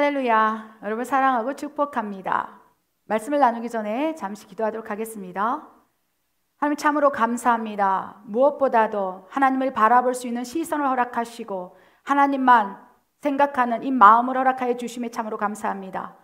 할렐루야. 여러분 사랑하고 축복합니다. 말씀을 나누기 전에 잠시 기도하도록 하겠습니다. 하나님 참으로 감사합니다. 무엇보다도 하나님을 바라볼 수 있는 시선을 허락하시고 하나님만 생각하는 이 마음을 허락하여 주심에 참으로 감사합니다.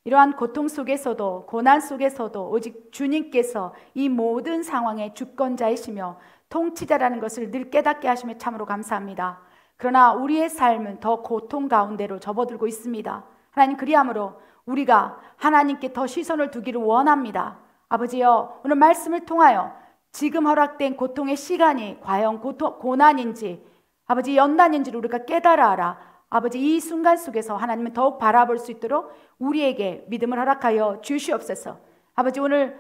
이러한 고통 속에서도 고난 속에서도 오직 주님께서 이 모든 상황의 주권자이시며 통치자라는 것을 늘 깨닫게 하심에 참으로 감사합니다. 그러나 우리의 삶은 더 고통 가운데로 접어들고 있습니다. 하나님, 그리함으로 우리가 하나님께 더 시선을 두기를 원합니다. 아버지여, 오늘 말씀을 통하여 지금 허락된 고통의 시간이 과연 고난인지 아버지 연단인지를 우리가 깨달아라. 아버지, 이 순간 속에서 하나님은 더욱 바라볼 수 있도록 우리에게 믿음을 허락하여 주시옵소서. 아버지, 오늘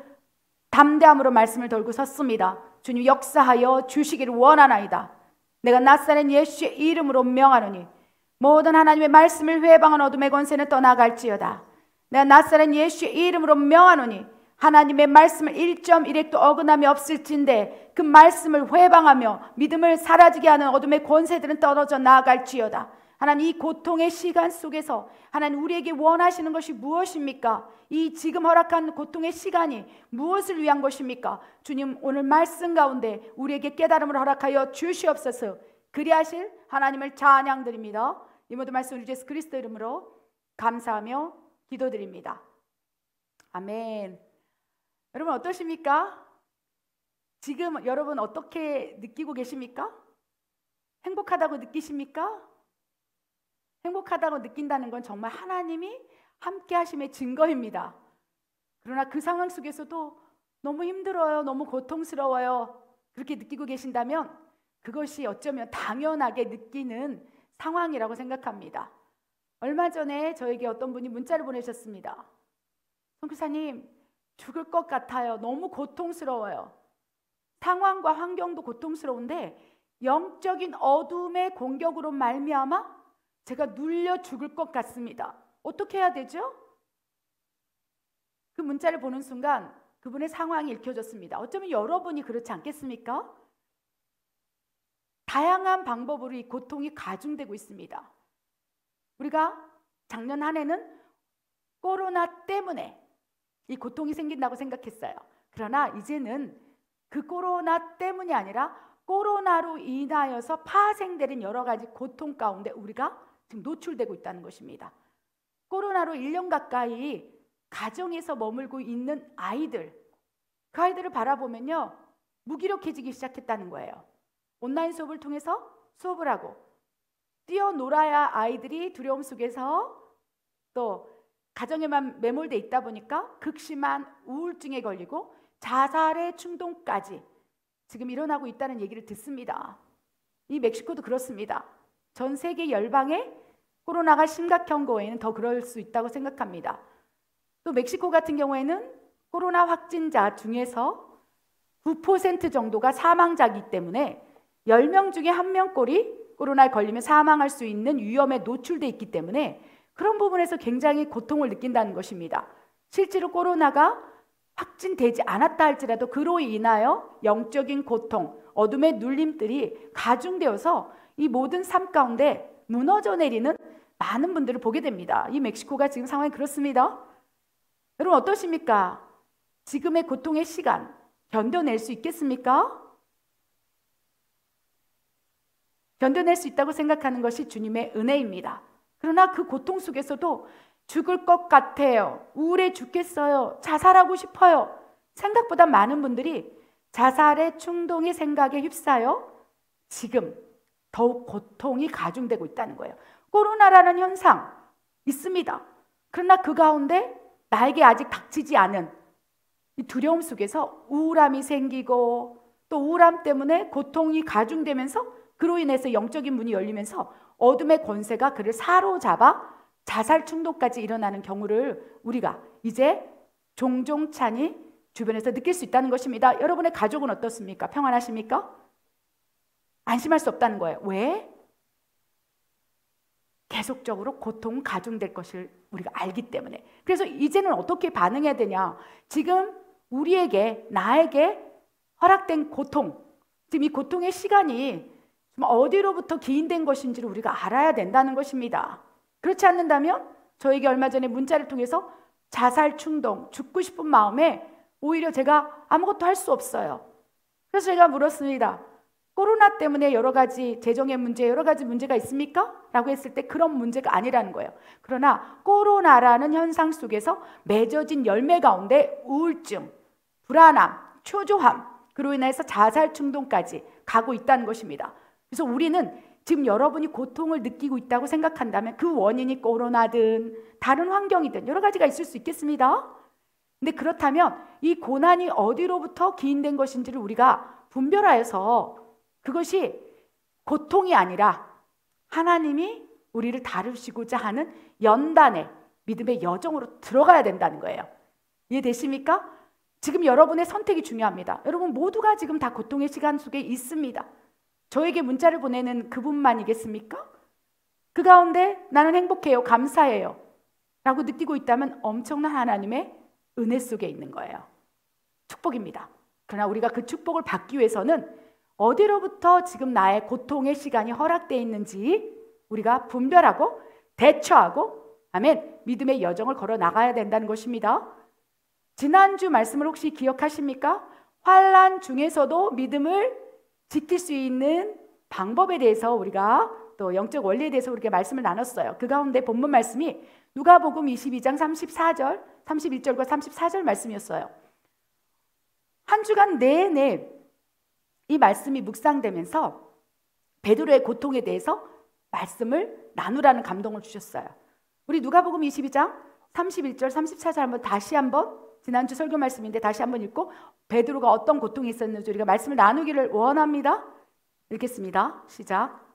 담대함으로 말씀을 들고 섰습니다. 주님 역사하여 주시기를 원하나이다. 내가 나사렛 예수의 이름으로 명하노니 모든 하나님의 말씀을 회방한 어둠의 권세는 떠나갈지어다. 내가 나사렛 예수의 이름으로 명하노니 하나님의 말씀을 1.1핵도 어긋남이 없을진데 그 말씀을 회방하며 믿음을 사라지게 하는 어둠의 권세들은 떨어져 나아갈지어다. 하나님, 이 고통의 시간 속에서 하나님 우리에게 원하시는 것이 무엇입니까? 이 지금 허락한 고통의 시간이 무엇을 위한 것입니까? 주님, 오늘 말씀 가운데 우리에게 깨달음을 허락하여 주시옵소서. 그리하실 하나님을 찬양드립니다. 이 모든 말씀 우리 예수 그리스도 이름으로 감사하며 기도드립니다. 아멘. 여러분 어떠십니까? 지금 여러분 어떻게 느끼고 계십니까? 행복하다고 느끼십니까? 행복하다고 느낀다는 건 정말 하나님이 함께 하심의 증거입니다. 그러나 그 상황 속에서도 너무 힘들어요, 너무 고통스러워요, 그렇게 느끼고 계신다면 그것이 어쩌면 당연하게 느끼는 상황이라고 생각합니다. 얼마 전에 저에게 어떤 분이 문자를 보내셨습니다. 선교사님, 죽을 것 같아요. 너무 고통스러워요. 상황과 환경도 고통스러운데 영적인 어둠의 공격으로 말미암아 제가 눌려 죽을 것 같습니다. 어떻게 해야 되죠? 그 문자를 보는 순간 그분의 상황이 읽혀졌습니다. 어쩌면 여러분이 그렇지 않겠습니까? 다양한 방법으로 이 고통이 가중되고 있습니다. 우리가 작년 한 해는 코로나 때문에 이 고통이 생긴다고 생각했어요. 그러나 이제는 그 코로나 때문이 아니라 코로나로 인하여서 파생되는 여러 가지 고통 가운데 우리가 지금 노출되고 있다는 것입니다. 코로나로 1년 가까이 가정에서 머물고 있는 아이들, 그 아이들을 바라보면요, 무기력해지기 시작했다는 거예요. 온라인 수업을 통해서 수업을 하고 뛰어놀아야 아이들이 두려움 속에서 또 가정에만 매몰돼 있다 보니까 극심한 우울증에 걸리고 자살의 충동까지 지금 일어나고 있다는 얘기를 듣습니다. 이 멕시코도 그렇습니다. 전 세계 열방에 코로나가 심각한 거에는 더 그럴 수 있다고 생각합니다. 또 멕시코 같은 경우에는 코로나 확진자 중에서 9% 정도가 사망자이기 때문에 10명 중에 1명꼴이 코로나에 걸리면 사망할 수 있는 위험에 노출돼 있기 때문에 그런 부분에서 굉장히 고통을 느낀다는 것입니다. 실제로 코로나가 확진되지 않았다 할지라도 그로 인하여 영적인 고통, 어둠의 눌림들이 가중되어서 이 모든 삶 가운데 무너져 내리는 많은 분들을 보게 됩니다. 이 멕시코가 지금 상황이 그렇습니다. 여러분 어떠십니까? 지금의 고통의 시간 견뎌낼 수 있겠습니까? 견뎌낼 수 있다고 생각하는 것이 주님의 은혜입니다. 그러나 그 고통 속에서도 죽을 것 같아요, 우울해 죽겠어요, 자살하고 싶어요, 생각보다 많은 분들이 자살의 충동의 생각에 휩싸여 지금 더욱 고통이 가중되고 있다는 거예요. 코로나라는 현상 있습니다. 그러나 그 가운데 나에게 아직 닥치지 않은 이 두려움 속에서 우울함이 생기고 또 우울함 때문에 고통이 가중되면서 그로 인해서 영적인 문이 열리면서 어둠의 권세가 그를 사로잡아 자살 충동까지 일어나는 경우를 우리가 이제 종종 찬이 주변에서 느낄 수 있다는 것입니다. 여러분의 가족은 어떻습니까? 평안하십니까? 안심할 수 없다는 거예요. 왜? 계속적으로 고통 가중될 것을 우리가 알기 때문에. 그래서 이제는 어떻게 반응해야 되냐? 지금 우리에게, 나에게 허락된 고통, 지금 이 고통의 시간이 어디로부터 기인된 것인지를 우리가 알아야 된다는 것입니다. 그렇지 않는다면 저에게 얼마 전에 문자를 통해서 자살 충동, 죽고 싶은 마음에 오히려 제가 아무것도 할 수 없어요. 그래서 제가 물었습니다. 코로나 때문에 여러 가지 재정의 문제, 여러 가지 문제가 있습니까? 라고 했을 때 그런 문제가 아니라는 거예요. 그러나 코로나라는 현상 속에서 맺어진 열매 가운데 우울증, 불안함, 초조함, 그로 인해서 자살 충동까지 가고 있다는 것입니다. 그래서 우리는 지금 여러분이 고통을 느끼고 있다고 생각한다면 그 원인이 코로나든 다른 환경이든 여러 가지가 있을 수 있겠습니다. 근데 그렇다면 이 고난이 어디로부터 기인된 것인지를 우리가 분별하여서 그것이 고통이 아니라 하나님이 우리를 다루시고자 하는 연단의 믿음의 여정으로 들어가야 된다는 거예요. 이해되십니까? 지금 여러분의 선택이 중요합니다. 여러분 모두가 지금 다 고통의 시간 속에 있습니다. 저에게 문자를 보내는 그분만이겠습니까? 그 가운데 나는 행복해요, 감사해요 라고 느끼고 있다면 엄청난 하나님의 은혜 속에 있는 거예요. 축복입니다. 그러나 우리가 그 축복을 받기 위해서는 어디로부터 지금 나의 고통의 시간이 허락되어 있는지 우리가 분별하고 대처하고 아멘, 믿음의 여정을 걸어 나가야 된다는 것입니다. 지난주 말씀을 혹시 기억하십니까? 환난 중에서도 믿음을 지킬 수 있는 방법에 대해서 우리가 또 영적 원리에 대해서 우리가 말씀을 나눴어요. 그 가운데 본문 말씀이 누가복음 22장 34절, 31절과 34절 말씀이었어요. 한 주간 내내 이 말씀이 묵상되면서 베드로의 고통에 대해서 말씀을 나누라는 감동을 주셨어요. 우리 누가복음 22장 31절, 34절 다시 한번 지난주 설교 말씀인데 다시 한번 읽고 베드로가 어떤 고통이 있었는지 우리가 말씀을 나누기를 원합니다. 읽겠습니다. 시작.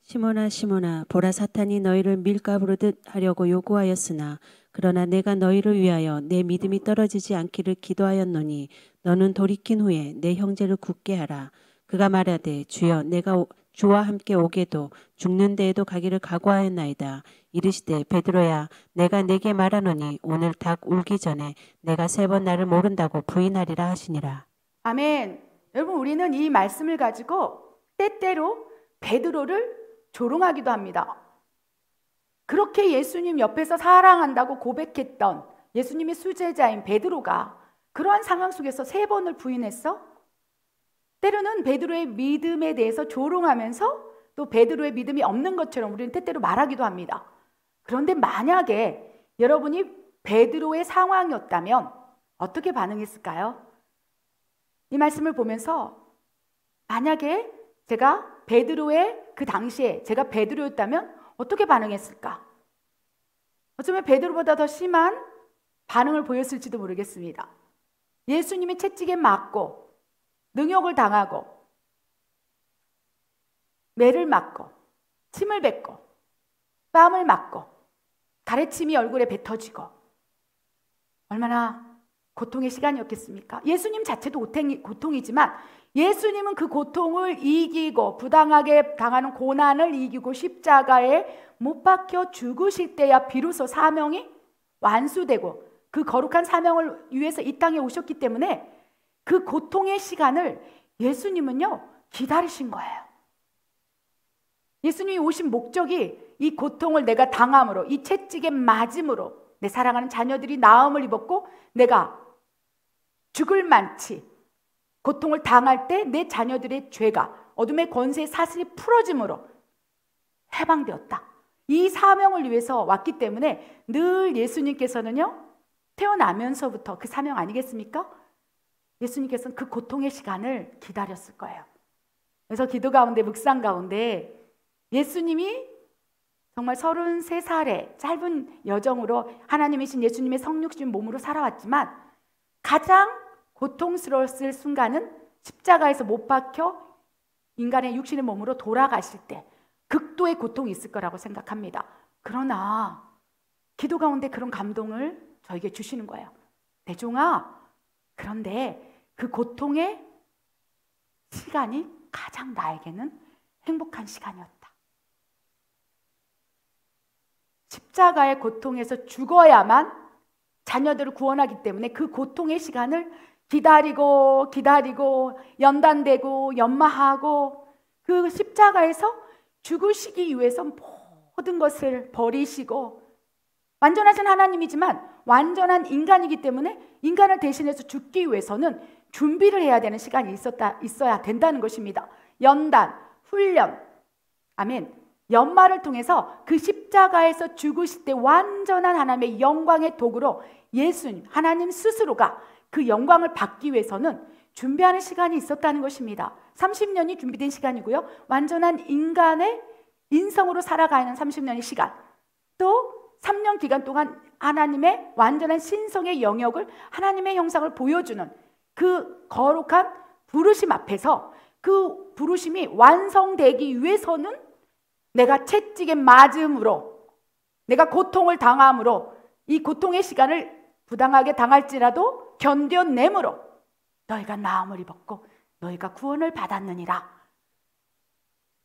시몬아 시몬아 보라 사탄이 너희를 밀가부르듯 하려고 요구하였으나 그러나 내가 너희를 위하여 내 믿음이 떨어지지 않기를 기도하였노니 너는 돌이킨 후에 내 형제를 굳게 하라. 그가 말하되 주여 내가 주와 함께 오게도 죽는 데에도 가기를 각오하였나이다. 이르시되 베드로야 내가 내게 말하노니 오늘 닭 울기 전에 내가 3번 나를 모른다고 부인하리라 하시니라. 아멘. 여러분 우리는 이 말씀을 가지고 때때로 베드로를 조롱하기도 합니다. 그렇게 예수님 옆에서 사랑한다고 고백했던 예수님의 수제자인 베드로가 그러한 상황 속에서 3번을 부인했어? 때로는 베드로의 믿음에 대해서 조롱하면서 또 베드로의 믿음이 없는 것처럼 우리는 때때로 말하기도 합니다. 그런데 만약에 여러분이 베드로의 상황이었다면 어떻게 반응했을까요? 이 말씀을 보면서 만약에 제가 베드로의 그 당시에 제가 베드로였다면 어떻게 반응했을까? 어쩌면 베드로보다 더 심한 반응을 보였을지도 모르겠습니다. 예수님이 채찍에 맞고 능욕을 당하고 매를 맞고 침을 뱉고 뺨을 맞고 가래침이 얼굴에 뱉어지고 얼마나 고통의 시간이었겠습니까? 예수님 자체도 고통이지만 예수님은 그 고통을 이기고 부당하게 당하는 고난을 이기고 십자가에 못 박혀 죽으실 때야 비로소 사명이 완수되고 그 거룩한 사명을 위해서 이 땅에 오셨기 때문에 그 고통의 시간을 예수님은요 기다리신 거예요. 예수님이 오신 목적이 이 고통을 내가 당함으로 이 채찍에 맞음으로 내 사랑하는 자녀들이 나음을 입었고 내가 죽을 만치 고통을 당할 때 내 자녀들의 죄가 어둠의 권세의 사슬이 풀어짐으로 해방되었다. 이 사명을 위해서 왔기 때문에 늘 예수님께서는요 태어나면서부터 그 사명 아니겠습니까? 예수님께서는 그 고통의 시간을 기다렸을 거예요. 그래서 기도 가운데 묵상 가운데 예수님이 정말 33살의 짧은 여정으로 하나님이신 예수님의 성육신 몸으로 살아왔지만 가장 고통스러웠을 순간은 십자가에서 못 박혀 인간의 육신의 몸으로 돌아가실 때 극도의 고통이 있을 거라고 생각합니다. 그러나 기도 가운데 그런 감동을 저에게 주시는 거예요. 대종아, 그런데 그 고통의 시간이 가장 나에게는 행복한 시간이었다. 십자가의 고통에서 죽어야만 자녀들을 구원하기 때문에 그 고통의 시간을 기다리고 연단되고 연마하고 그 십자가에서 죽으시기 위해서 모든 것을 버리시고 완전하신 하나님이지만 완전한 인간이기 때문에 인간을 대신해서 죽기 위해서는 준비를 해야 되는 시간이 있어야 된다는 것입니다. 연단, 훈련, 아멘. 연말을 통해서 그 십자가에서 죽으실 때 완전한 하나님의 영광의 도구로 예수님, 하나님 스스로가 그 영광을 받기 위해서는 준비하는 시간이 있었다는 것입니다. 30년이 준비된 시간이고요. 완전한 인간의 인성으로 살아가는 30년의 시간. 또 3년 기간 동안 하나님의 완전한 신성의 영역을 하나님의 형상을 보여주는 그 거룩한 부르심 앞에서 그 부르심이 완성되기 위해서는 내가 채찍에 맞음으로 내가 고통을 당함으로 이 고통의 시간을 부당하게 당할지라도 견뎌내므로 너희가 나음을 입었고 너희가 구원을 받았느니라.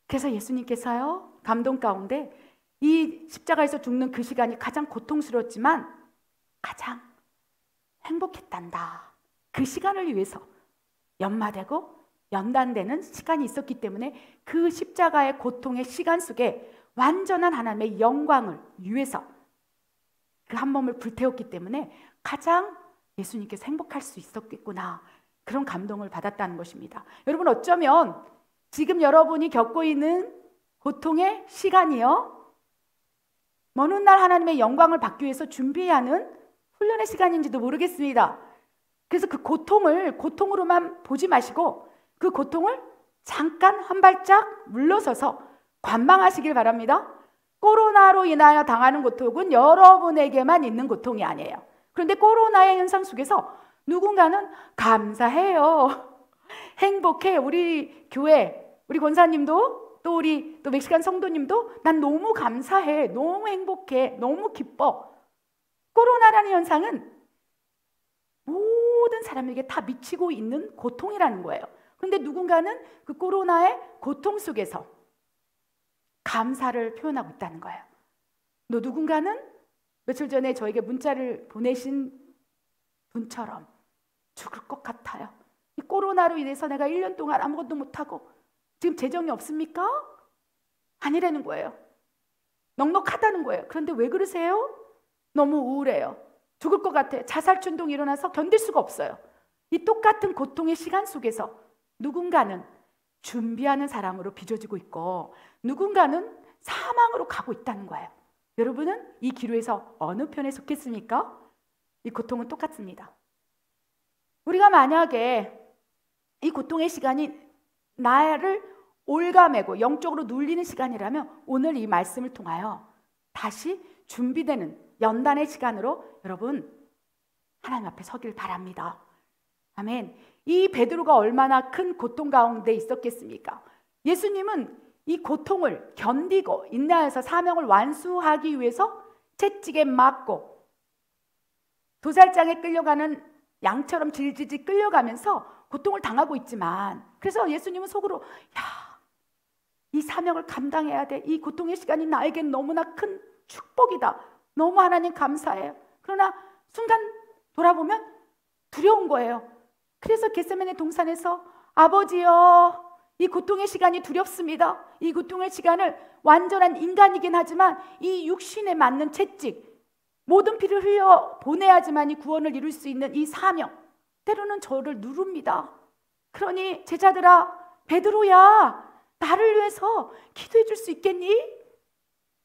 그래서 예수님께서요 감동 가운데 이 십자가에서 죽는 그 시간이 가장 고통스러웠지만 가장 행복했단다. 그 시간을 위해서 연마되고 연단되는 시간이 있었기 때문에 그 십자가의 고통의 시간 속에 완전한 하나님의 영광을 위해서 그 한 몸을 불태웠기 때문에 가장 예수님께서 행복할 수 있었겠구나. 그런 감동을 받았다는 것입니다. 여러분 어쩌면 지금 여러분이 겪고 있는 고통의 시간이요 먼 훗날 하나님의 영광을 받기 위해서 준비하는 훈련의 시간인지도 모르겠습니다. 그래서 그 고통을 고통으로만 보지 마시고 그 고통을 잠깐 한 발짝 물러서서 관망하시길 바랍니다. 코로나로 인하여 당하는 고통은 여러분에게만 있는 고통이 아니에요. 그런데 코로나의 현상 속에서 누군가는 감사해요. 행복해. 우리 교회, 우리 권사님도 또 우리 또 멕시칸 성도님도 난 너무 감사해. 너무 행복해. 너무 기뻐. 코로나라는 현상은 모든 사람에게 다 미치고 있는 고통이라는 거예요. 그런데 누군가는 그 코로나의 고통 속에서 감사를 표현하고 있다는 거예요. 또 누군가는 며칠 전에 저에게 문자를 보내신 분처럼 죽을 것 같아요. 이 코로나로 인해서 내가 1년 동안 아무것도 못하고 지금 재정이 없습니까? 아니라는 거예요. 넉넉하다는 거예요. 그런데 왜 그러세요? 너무 우울해요. 죽을 것 같아요. 자살 충동이 일어나서 견딜 수가 없어요. 이 똑같은 고통의 시간 속에서 누군가는 준비하는 사람으로 빚어지고 있고 누군가는 사망으로 가고 있다는 거예요. 여러분은 이 기로에서 어느 편에 속했습니까? 이 고통은 똑같습니다. 우리가 만약에 이 고통의 시간이 나를 올가매고 영적으로 눌리는 시간이라면 오늘 이 말씀을 통하여 다시 준비되는 연단의 시간으로 여러분 하나님 앞에 서길 바랍니다. 아멘. 이 베드로가 얼마나 큰 고통 가운데 있었겠습니까? 예수님은 이 고통을 견디고 인내해서 사명을 완수하기 위해서 채찍에 맞고 도살장에 끌려가는 양처럼 질질질 끌려가면서 고통을 당하고 있지만 그래서 예수님은 속으로 이 사명을 감당해야 돼. 이 고통의 시간이 나에겐 너무나 큰 축복이다. 너무 하나님 감사해요. 그러나 순간 돌아보면 두려운 거예요. 그래서 겟세마네 동산에서 아버지여 이 고통의 시간이 두렵습니다. 이 고통의 시간을 완전한 인간이긴 하지만 이 육신에 맞는 채찍 모든 피를 흘려 보내야지만 이 구원을 이룰 수 있는 이 사명 때로는 저를 누릅니다. 그러니 제자들아 베드로야 나를 위해서 기도해 줄 수 있겠니?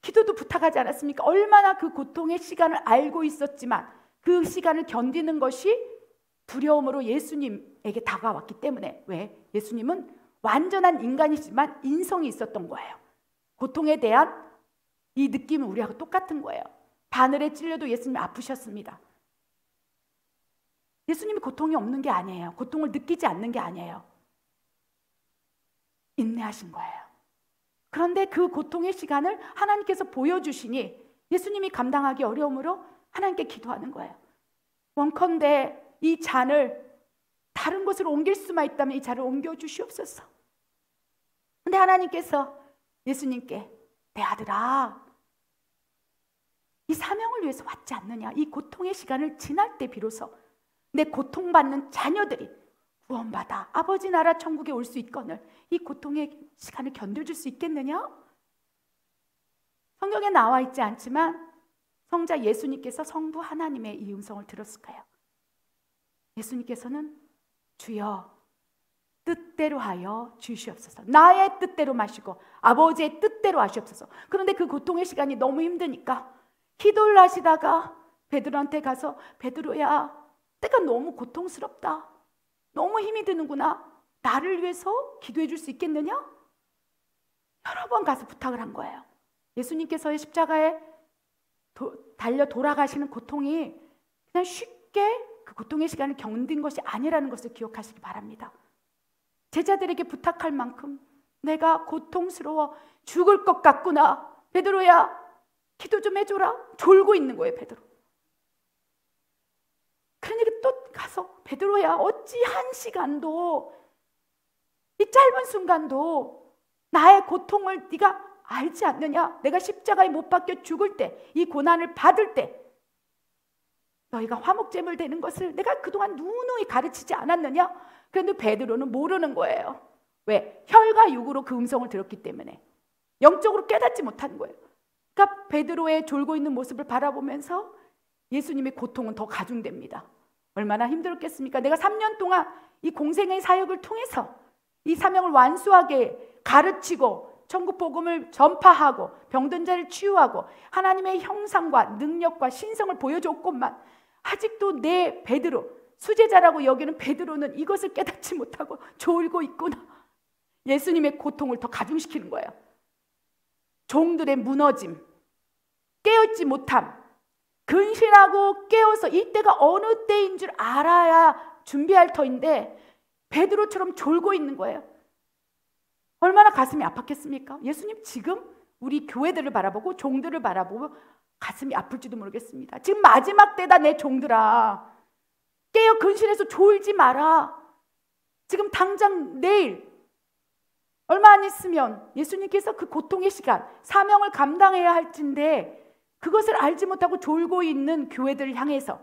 기도도 부탁하지 않았습니까? 얼마나 그 고통의 시간을 알고 있었지만 그 시간을 견디는 것이 두려움으로 예수님에게 다가왔기 때문에 왜? 예수님은 완전한 인간이지만 인성이 있었던 거예요. 고통에 대한 이 느낌은 우리하고 똑같은 거예요. 바늘에 찔려도 예수님이 아프셨습니다. 예수님이 고통이 없는 게 아니에요. 고통을 느끼지 않는 게 아니에요. 인내하신 거예요. 그런데 그 고통의 시간을 하나님께서 보여주시니 예수님이 감당하기 어려움으로 하나님께 기도하는 거예요. 원컨대 이 잔을 다른 곳으로 옮길 수만 있다면 이 잔을 옮겨주시옵소서. 근데 하나님께서 예수님께 내 아들아 이 사명을 위해서 왔지 않느냐. 이 고통의 시간을 지날 때 비로소 내 고통받는 자녀들이 구원받아 아버지 나라 천국에 올 수 있거늘 이 고통의 시간을 견뎌줄 수 있겠느냐? 성경에 나와 있지 않지만 성자 예수님께서 성부 하나님의 이 음성을 들었을까요? 예수님께서는 주여 뜻대로 하여 주시옵소서. 나의 뜻대로 마시고 아버지의 뜻대로 하시옵소서. 그런데 그 고통의 시간이 너무 힘드니까 기도를 하시다가 베드로한테 가서 베드로야, 내가 너무 고통스럽다. 너무 힘이 드는구나. 나를 위해서 기도해 줄 수 있겠느냐? 여러 번 가서 부탁을 한 거예요. 예수님께서의 십자가에 달려 돌아가시는 고통이 그냥 쉽게 그 고통의 시간을 견딘 것이 아니라는 것을 기억하시기 바랍니다. 제자들에게 부탁할 만큼 내가 고통스러워 죽을 것 같구나. 베드로야, 기도 좀 해줘라. 졸고 있는 거예요, 베드로. 그러니까 또 가서 베드로야, 어찌 한 시간도, 이 짧은 순간도 나의 고통을 네가 알지 않느냐? 내가 십자가에 못 박혀 죽을 때, 이 고난을 받을 때 너희가 화목제물 되는 것을 내가 그동안 누누이 가르치지 않았느냐? 그런데 베드로는 모르는 거예요. 왜? 혈과 육으로 그 음성을 들었기 때문에 영적으로 깨닫지 못한 거예요. 그러니까 베드로의 졸고 있는 모습을 바라보면서 예수님의 고통은 더 가중됩니다. 얼마나 힘들었겠습니까? 내가 3년 동안 이 공생의 사역을 통해서 이 사명을 완수하게 가르치고 천국 복음을 전파하고 병든 자를 치유하고 하나님의 형상과 능력과 신성을 보여줬건만 아직도 내 베드로, 수제자라고 여기는 베드로는 이것을 깨닫지 못하고 졸고 있구나. 예수님의 고통을 더 가중시키는 거예요. 종들의 무너짐, 깨어있지 못함, 근실하고 깨어서 이때가 어느 때인 줄 알아야 준비할 터인데 베드로처럼 졸고 있는 거예요. 얼마나 가슴이 아팠겠습니까? 예수님 지금 우리 교회들을 바라보고 종들을 바라보고 가슴이 아플지도 모르겠습니다. 지금 마지막 때다 내 종들아. 깨어 근실해서 졸지 마라. 지금 당장 내일 얼마 안 있으면 예수님께서 그 고통의 시간, 사명을 감당해야 할진데 그것을 알지 못하고 졸고 있는 교회들을 향해서,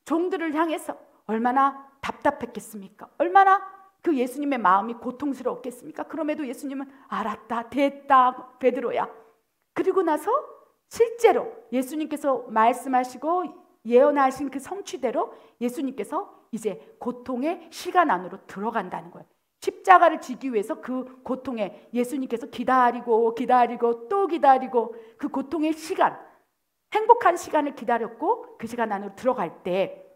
종들을 향해서 얼마나 답답했겠습니까? 얼마나 그 예수님의 마음이 고통스러웠겠습니까? 그럼에도 예수님은 알았다, 됐다, 베드로야. 그리고 나서 실제로 예수님께서 말씀하시고 예언하신 그 성취대로 예수님께서 이제 고통의 시간 안으로 들어간다는 거예요. 십자가를 지기 위해서 그 고통에 예수님께서 기다리고 또 기다리고 그 고통의 시간, 행복한 시간을 기다렸고 그 시간 안으로 들어갈 때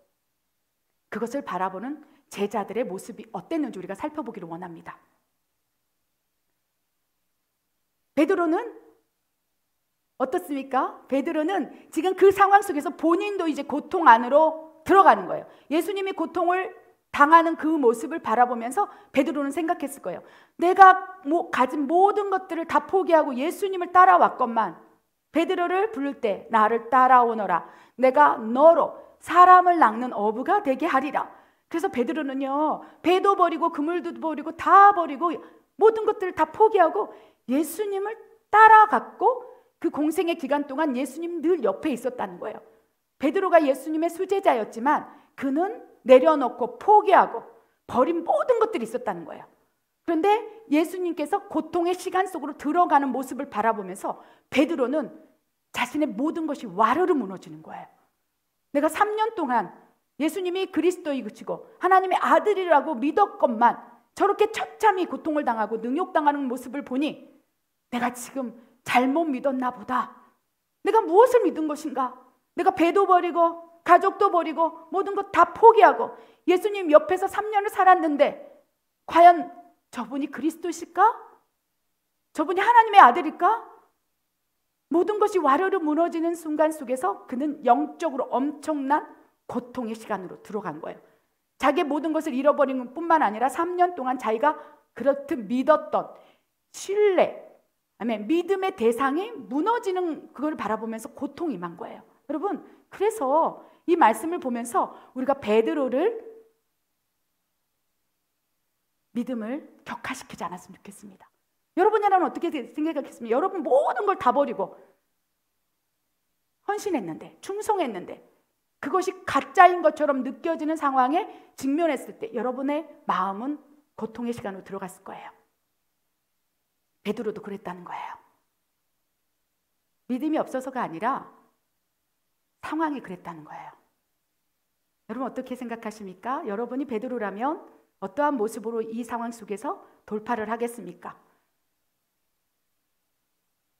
그것을 바라보는 제자들의 모습이 어땠는지 우리가 살펴보기를 원합니다. 베드로는 어떻습니까? 베드로는 지금 그 상황 속에서 본인도 이제 고통 안으로 들어가는 거예요. 예수님이 고통을 당하는 그 모습을 바라보면서 베드로는 생각했을 거예요. 내가 가진 모든 것들을 다 포기하고 예수님을 따라왔건만 베드로를 부를 때 나를 따라오너라. 내가 너로 사람을 낚는 어부가 되게 하리라. 그래서 베드로는요, 배도 버리고 그물도 버리고 다 버리고 모든 것들을 다 포기하고 예수님을 따라갔고 그 공생의 기간 동안 예수님 늘 옆에 있었다는 거예요. 베드로가 예수님의 수제자였지만 그는 내려놓고 포기하고 버린 모든 것들이 있었다는 거예요. 그런데 예수님께서 고통의 시간 속으로 들어가는 모습을 바라보면서 베드로는 자신의 모든 것이 와르르 무너지는 거예요. 내가 3년 동안 예수님이 그리스도이시고 하나님의 아들이라고 믿었건만 저렇게 처참히 고통을 당하고 능욕당하는 모습을 보니 내가 지금 잘못 믿었나 보다. 내가 무엇을 믿은 것인가? 내가 배도 버리고 가족도 버리고 모든 것 다 포기하고 예수님 옆에서 3년을 살았는데 과연 저분이 그리스도실까? 저분이 하나님의 아들일까? 모든 것이 와르르 무너지는 순간 속에서 그는 영적으로 엄청난 고통의 시간으로 들어간 거예요. 자기의 모든 것을 잃어버린 것뿐만 아니라 3년 동안 자기가 그렇듯 믿었던 신뢰, 믿음의 대상이 무너지는 그걸 바라보면서 고통이 임한 거예요. 여러분, 그래서 이 말씀을 보면서 우리가 베드로를 믿음을 격화시키지 않았으면 좋겠습니다. 여러분이라면 어떻게 생각하겠습니까? 여러분 모든 걸 다 버리고 헌신했는데, 충성했는데 그것이 가짜인 것처럼 느껴지는 상황에 직면했을 때 여러분의 마음은 고통의 시간으로 들어갔을 거예요. 베드로도 그랬다는 거예요. 믿음이 없어서가 아니라 상황이 그랬다는 거예요. 여러분 어떻게 생각하십니까? 여러분이 베드로라면 어떠한 모습으로 이 상황 속에서 돌파를 하겠습니까?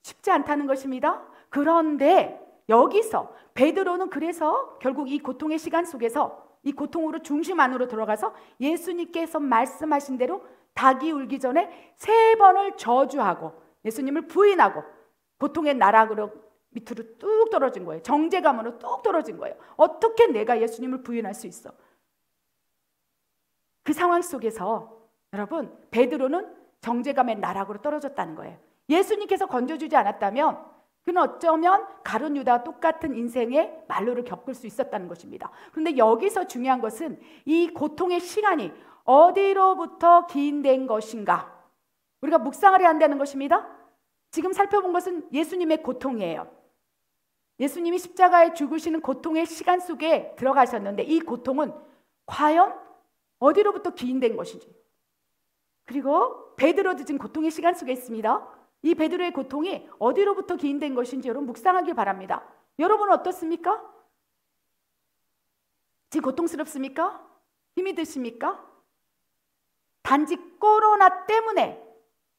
쉽지 않다는 것입니다. 그런데 여기서 베드로는 그래서 결국 이 고통의 시간 속에서 이 고통으로 중심 안으로 들어가서 예수님께서 말씀하신 대로 닭이 울기 전에 3번을 저주하고 예수님을 부인하고 고통의 나락으로 밑으로 뚝 떨어진 거예요. 정죄감으로 뚝 떨어진 거예요. 어떻게 내가 예수님을 부인할 수 있어? 그 상황 속에서 여러분 베드로는 정죄감의 나락으로 떨어졌다는 거예요. 예수님께서 건져주지 않았다면 그는 어쩌면 가룟 유다와 똑같은 인생의 말로를 겪을 수 있었다는 것입니다. 그런데 여기서 중요한 것은 이 고통의 시간이 어디로부터 기인된 것인가? 우리가 묵상을 해야 한다는 것입니다. 지금 살펴본 것은 예수님의 고통이에요. 예수님이 십자가에 죽으시는 고통의 시간 속에 들어가셨는데 이 고통은 과연 어디로부터 기인된 것인지, 그리고 베드로도 지금 고통의 시간 속에 있습니다. 이 베드로의 고통이 어디로부터 기인된 것인지 여러분 묵상하길 바랍니다. 여러분은 어떻습니까? 지금 고통스럽습니까? 힘이 드십니까? 단지 코로나 때문에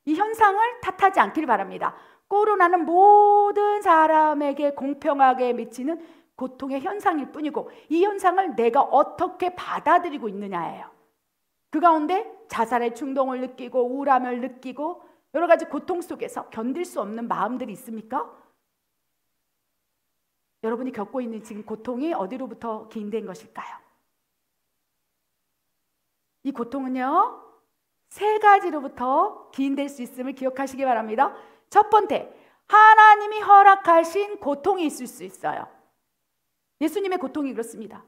이 현상을 탓하지 않길 바랍니다. 코로나는 모든 사람에게 공평하게 미치는 고통의 현상일 뿐이고 이 현상을 내가 어떻게 받아들이고 있느냐예요. 그 가운데 자살의 충동을 느끼고 우울함을 느끼고 여러 가지 고통 속에서 견딜 수 없는 마음들이 있습니까? 여러분이 겪고 있는 지금 고통이 어디로부터 기인된 것일까요? 이 고통은요 3가지로부터 기인될 수 있음을 기억하시기 바랍니다. 첫 번째, 하나님이 허락하신 고통이 있을 수 있어요. 예수님의 고통이 그렇습니다.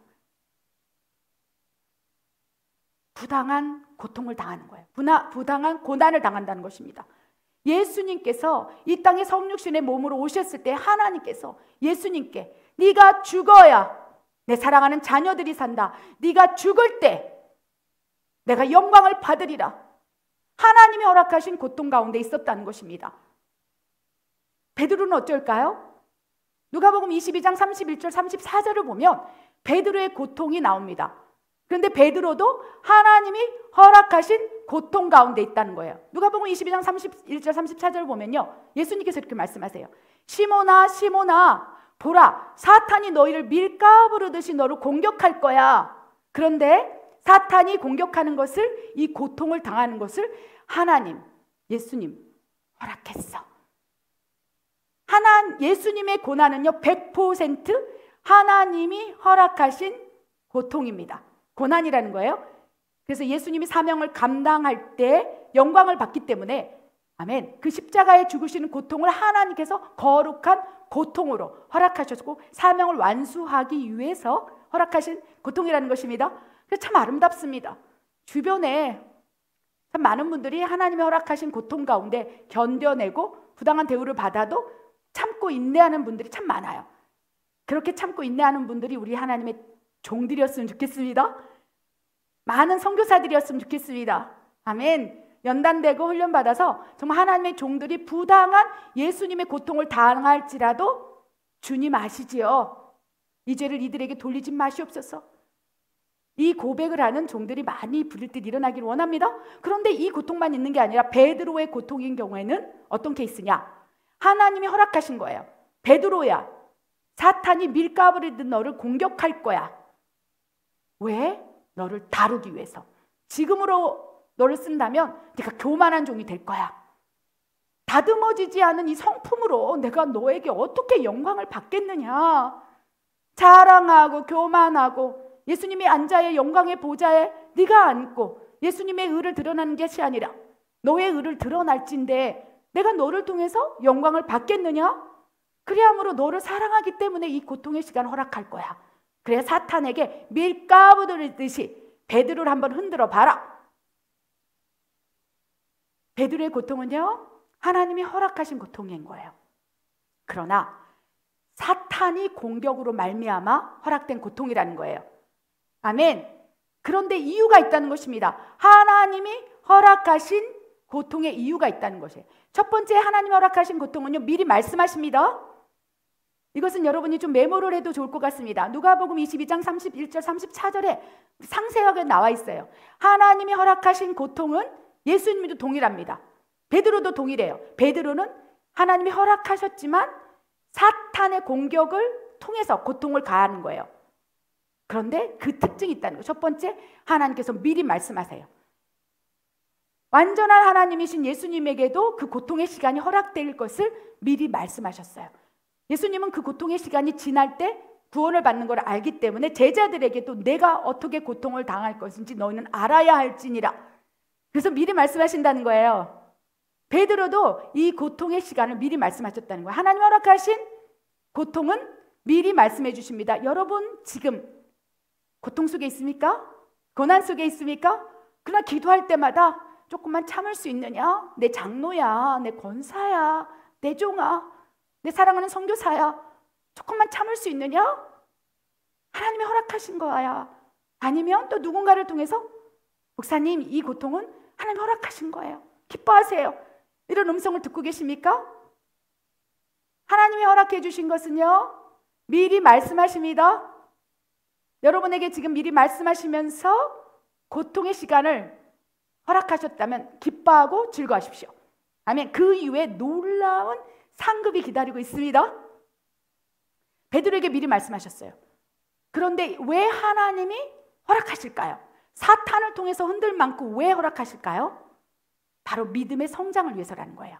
부당한 고통을 당하는 거예요. 부당한 고난을 당한다는 것입니다. 예수님께서 이 땅에 성육신의 몸으로 오셨을 때 하나님께서 예수님께 네가 죽어야 내 사랑하는 자녀들이 산다. 네가 죽을 때 내가 영광을 받으리라. 하나님이 허락하신 고통 가운데 있었다는 것입니다. 베드로는 어쩔까요? 누가복음 22장 31절 34절을 보면 베드로의 고통이 나옵니다. 그런데 베드로도 하나님이 허락하신 고통 가운데 있다는 거예요. 누가복음 22장 31절 34절을 보면요 예수님께서 이렇게 말씀하세요. 시몬아 시몬아 보라 사탄이 너희를 밀가부르듯이 너를 공격할 거야. 그런데 사탄이 공격하는 것을 이 고통을 당하는 것을 하나님 예수님 허락했어. 예수님의 고난은요 100% 하나님이 허락하신 고통입니다. 고난이라는 거예요. 그래서 예수님이 사명을 감당할 때 영광을 받기 때문에 아멘. 그 십자가에 죽으시는 고통을 하나님께서 거룩한 고통으로 허락하셨고 사명을 완수하기 위해서 허락하신 고통이라는 것입니다. 그래서 참 아름답습니다. 주변에 참 많은 분들이 하나님이 허락하신 고통 가운데 견뎌내고 부당한 대우를 받아도 참고 인내하는 분들이 참 많아요. 그렇게 참고 인내하는 분들이 우리 하나님의 종들이었으면 좋겠습니다. 많은 선교사들이었으면 좋겠습니다. 아멘. 연단되고 훈련받아서 정말 하나님의 종들이 부당한 예수님의 고통을 당할지라도 주님 아시지요. 이 죄를 이들에게 돌리지 마시옵소서. 이 고백을 하는 종들이 많이 부를 듯 일어나기를 원합니다. 그런데 이 고통만 있는 게 아니라 베드로의 고통인 경우에는 어떤 케이스냐? 하나님이 허락하신 거예요. 베드로야, 사탄이 밀가부르듯 너를 공격할 거야. 왜? 너를 다루기 위해서. 지금으로 너를 쓴다면 네가 교만한 종이 될 거야. 다듬어지지 않은 이 성품으로 내가 너에게 어떻게 영광을 받겠느냐. 자랑하고 교만하고 예수님이 앉아의 영광의 보좌에 네가 앉고 예수님의 의를 드러나는 것이 아니라 너의 의를 드러날진데 내가 너를 통해서 영광을 받겠느냐? 그리함으로 너를 사랑하기 때문에 이 고통의 시간을 허락할 거야. 그래 사탄에게 밀가부르듯이 베드로를 한번 흔들어 봐라. 베드로의 고통은요 하나님이 허락하신 고통인 거예요. 그러나 사탄이 공격으로 말미암아 허락된 고통이라는 거예요. 아멘. 그런데 이유가 있다는 것입니다. 하나님이 허락하신 고통의 이유가 있다는 것이에요. 첫 번째 하나님이 허락하신 고통은요 미리 말씀하십니다. 이것은 여러분이 좀 메모를 해도 좋을 것 같습니다. 누가복음 22장 31절 34절에 상세하게 나와 있어요. 하나님이 허락하신 고통은 예수님도 동일합니다. 베드로도 동일해요. 베드로는 하나님이 허락하셨지만 사탄의 공격을 통해서 고통을 가하는 거예요. 그런데 그 특징이 있다는 거예요. 첫 번째, 하나님께서 미리 말씀하세요. 완전한 하나님이신 예수님에게도 그 고통의 시간이 허락될 것을 미리 말씀하셨어요. 예수님은 그 고통의 시간이 지날 때 구원을 받는 걸 알기 때문에 제자들에게도 내가 어떻게 고통을 당할 것인지 너희는 알아야 할지니라. 그래서 미리 말씀하신다는 거예요. 베드로도 이 고통의 시간을 미리 말씀하셨다는 거예요. 하나님 허락하신 고통은 미리 말씀해 주십니다. 여러분 지금 고통 속에 있습니까? 고난 속에 있습니까? 그러나 기도할 때마다 조금만 참을 수 있느냐? 내 장로야, 내 권사야, 내 종아, 내 사랑하는 선교사야, 조금만 참을 수 있느냐? 하나님이 허락하신 거야. 아니면 또 누군가를 통해서 목사님, 이 고통은 하나님 허락하신 거예요. 기뻐하세요. 이런 음성을 듣고 계십니까? 하나님이 허락해 주신 것은요, 미리 말씀하십니다. 여러분에게 지금 미리 말씀하시면서 고통의 시간을 허락하셨다면 기뻐하고 즐거워하십시오. 아멘. 그 이후에 놀라운 상급이 기다리고 있습니다. 베드로에게 미리 말씀하셨어요. 그런데 왜 하나님이 허락하실까요? 사탄을 통해서 흔들 많고 왜 허락하실까요? 바로 믿음의 성장을 위해서라는 거예요.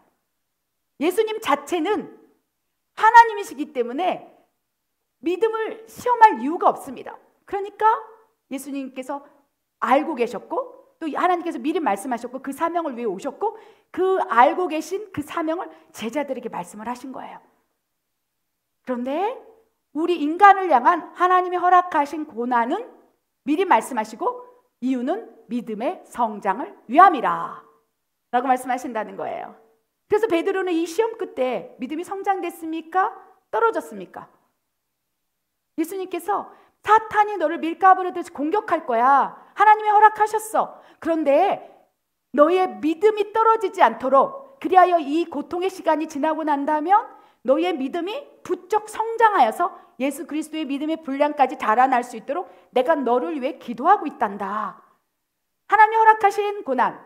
예수님 자체는 하나님이시기 때문에 믿음을 시험할 이유가 없습니다. 그러니까 예수님께서 알고 계셨고 또 하나님께서 미리 말씀하셨고 그 사명을 위해 오셨고 그 알고 계신 그 사명을 제자들에게 말씀을 하신 거예요. 그런데 우리 인간을 향한 하나님이 허락하신 고난은 미리 말씀하시고 이유는 믿음의 성장을 위함이라 라고 말씀하신다는 거예요. 그래서 베드로는 이 시험 끝에 믿음이 성장됐습니까? 떨어졌습니까? 예수님께서 사탄이 너를 밀가부로 들지 공격할 거야. 하나님이 허락하셨어. 그런데 너의 믿음이 떨어지지 않도록 그리하여 이 고통의 시간이 지나고 난다면 너의 믿음이 부쩍 성장하여서 예수 그리스도의 믿음의 분량까지 자라날 수 있도록 내가 너를 위해 기도하고 있단다. 하나님이 허락하신 고난,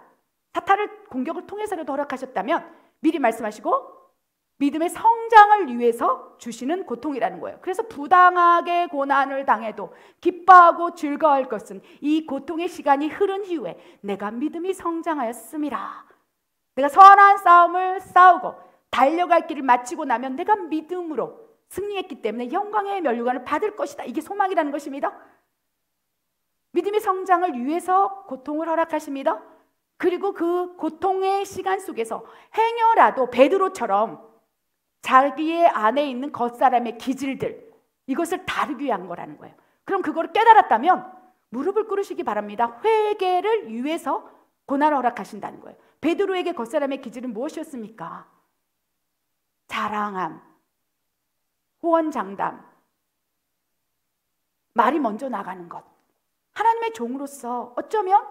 사탄을 공격을 통해서라도 허락하셨다면 미리 말씀하시고 믿음의 성장을 위해서 주시는 고통이라는 거예요. 그래서 부당하게 고난을 당해도 기뻐하고 즐거워할 것은 이 고통의 시간이 흐른 이후에 내가 믿음이 성장하였음이라. 내가 선한 싸움을 싸우고 달려갈 길을 마치고 나면 내가 믿음으로 승리했기 때문에 영광의 면류관을 받을 것이다. 이게 소망이라는 것입니다. 믿음의 성장을 위해서 고통을 허락하십니다. 그리고 그 고통의 시간 속에서 행여라도 베드로처럼 자기의 안에 있는 겉사람의 기질들 이것을 다루기 위한 거라는 거예요. 그럼 그거를 깨달았다면 무릎을 꿇으시기 바랍니다. 회개를 위해서 고난을 허락하신다는 거예요. 베드로에게 겉사람의 기질은 무엇이었습니까? 자랑함, 호언장담, 말이 먼저 나가는 것. 하나님의 종으로서 어쩌면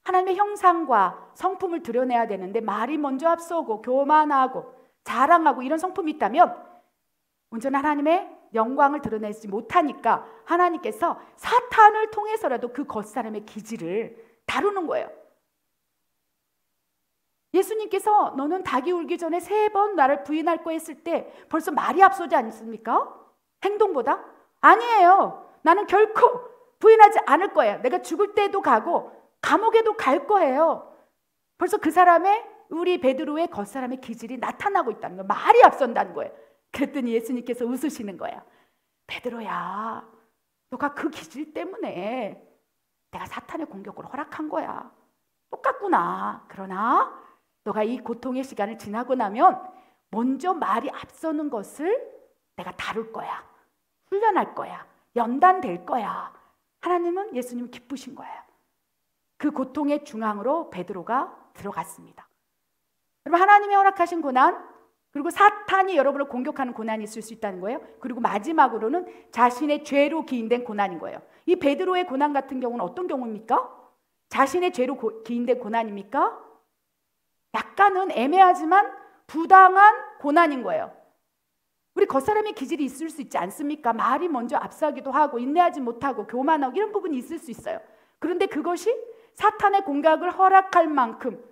하나님의 형상과 성품을 드러내야 되는데 말이 먼저 앞서고 교만하고 자랑하고 이런 성품이 있다면 온전한 하나님의 영광을 드러내지 못하니까 하나님께서 사탄을 통해서라도 그 겉사람의 기질을 다루는 거예요. 예수님께서 너는 닭이 울기 전에 3번 나를 부인할 거 했을 때 벌써 말이 앞서지 않습니까? 행동보다? 아니에요. 나는 결코 부인하지 않을 거예요. 내가 죽을 때도 가고 감옥에도 갈 거예요. 벌써 그 사람의 우리 베드로의 겉사람의 기질이 나타나고 있다는 거예요. 말이 앞선다는 거예요. 그랬더니 예수님께서 웃으시는 거예요. 베드로야, 너가 그 기질 때문에 내가 사탄의 공격을 허락한 거야. 똑같구나. 그러나 너가 이 고통의 시간을 지나고 나면 먼저 말이 앞서는 것을 내가 다룰 거야. 훈련할 거야. 연단될 거야. 하나님은 예수님은 기쁘신 거예요. 그 고통의 중앙으로 베드로가 들어갔습니다. 여러분, 하나님이 허락하신 고난, 그리고 사탄이 여러분을 공격하는 고난이 있을 수 있다는 거예요. 그리고 마지막으로는 자신의 죄로 기인된 고난인 거예요. 이 베드로의 고난 같은 경우는 어떤 경우입니까? 자신의 죄로 기인된 고난입니까? 약간은 애매하지만 부당한 고난인 거예요. 우리 겉사람의 기질이 있을 수 있지 않습니까? 말이 먼저 앞서기도 하고 인내하지 못하고 교만하고 이런 부분이 있을 수 있어요. 그런데 그것이 사탄의 공격을 허락할 만큼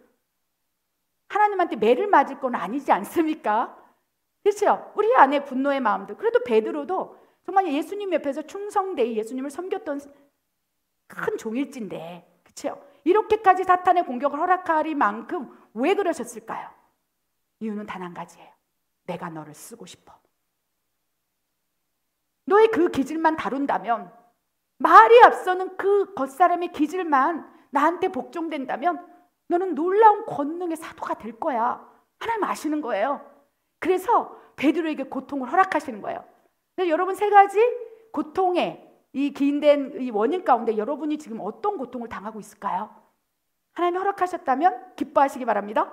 하나님한테 매를 맞을 건 아니지 않습니까? 그렇죠? 우리 안에 분노의 마음도. 그래도 베드로도 정말 예수님 옆에서 충성되이 예수님을 섬겼던 큰 종일진데, 그렇죠? 이렇게까지 사탄의 공격을 허락하리 만큼 왜 그러셨을까요? 이유는 단 한 가지예요. 내가 너를 쓰고 싶어. 너의 그 기질만 다룬다면, 말이 앞서는 그 겉사람의 기질만 나한테 복종된다면 너는 놀라운 권능의 사도가 될 거야. 하나님 아시는 거예요. 그래서 베드로에게 고통을 허락하시는 거예요. 여러분, 세 가지 고통의 이 기인된 이 원인 가운데 여러분이 지금 어떤 고통을 당하고 있을까요? 하나님이 허락하셨다면 기뻐하시기 바랍니다.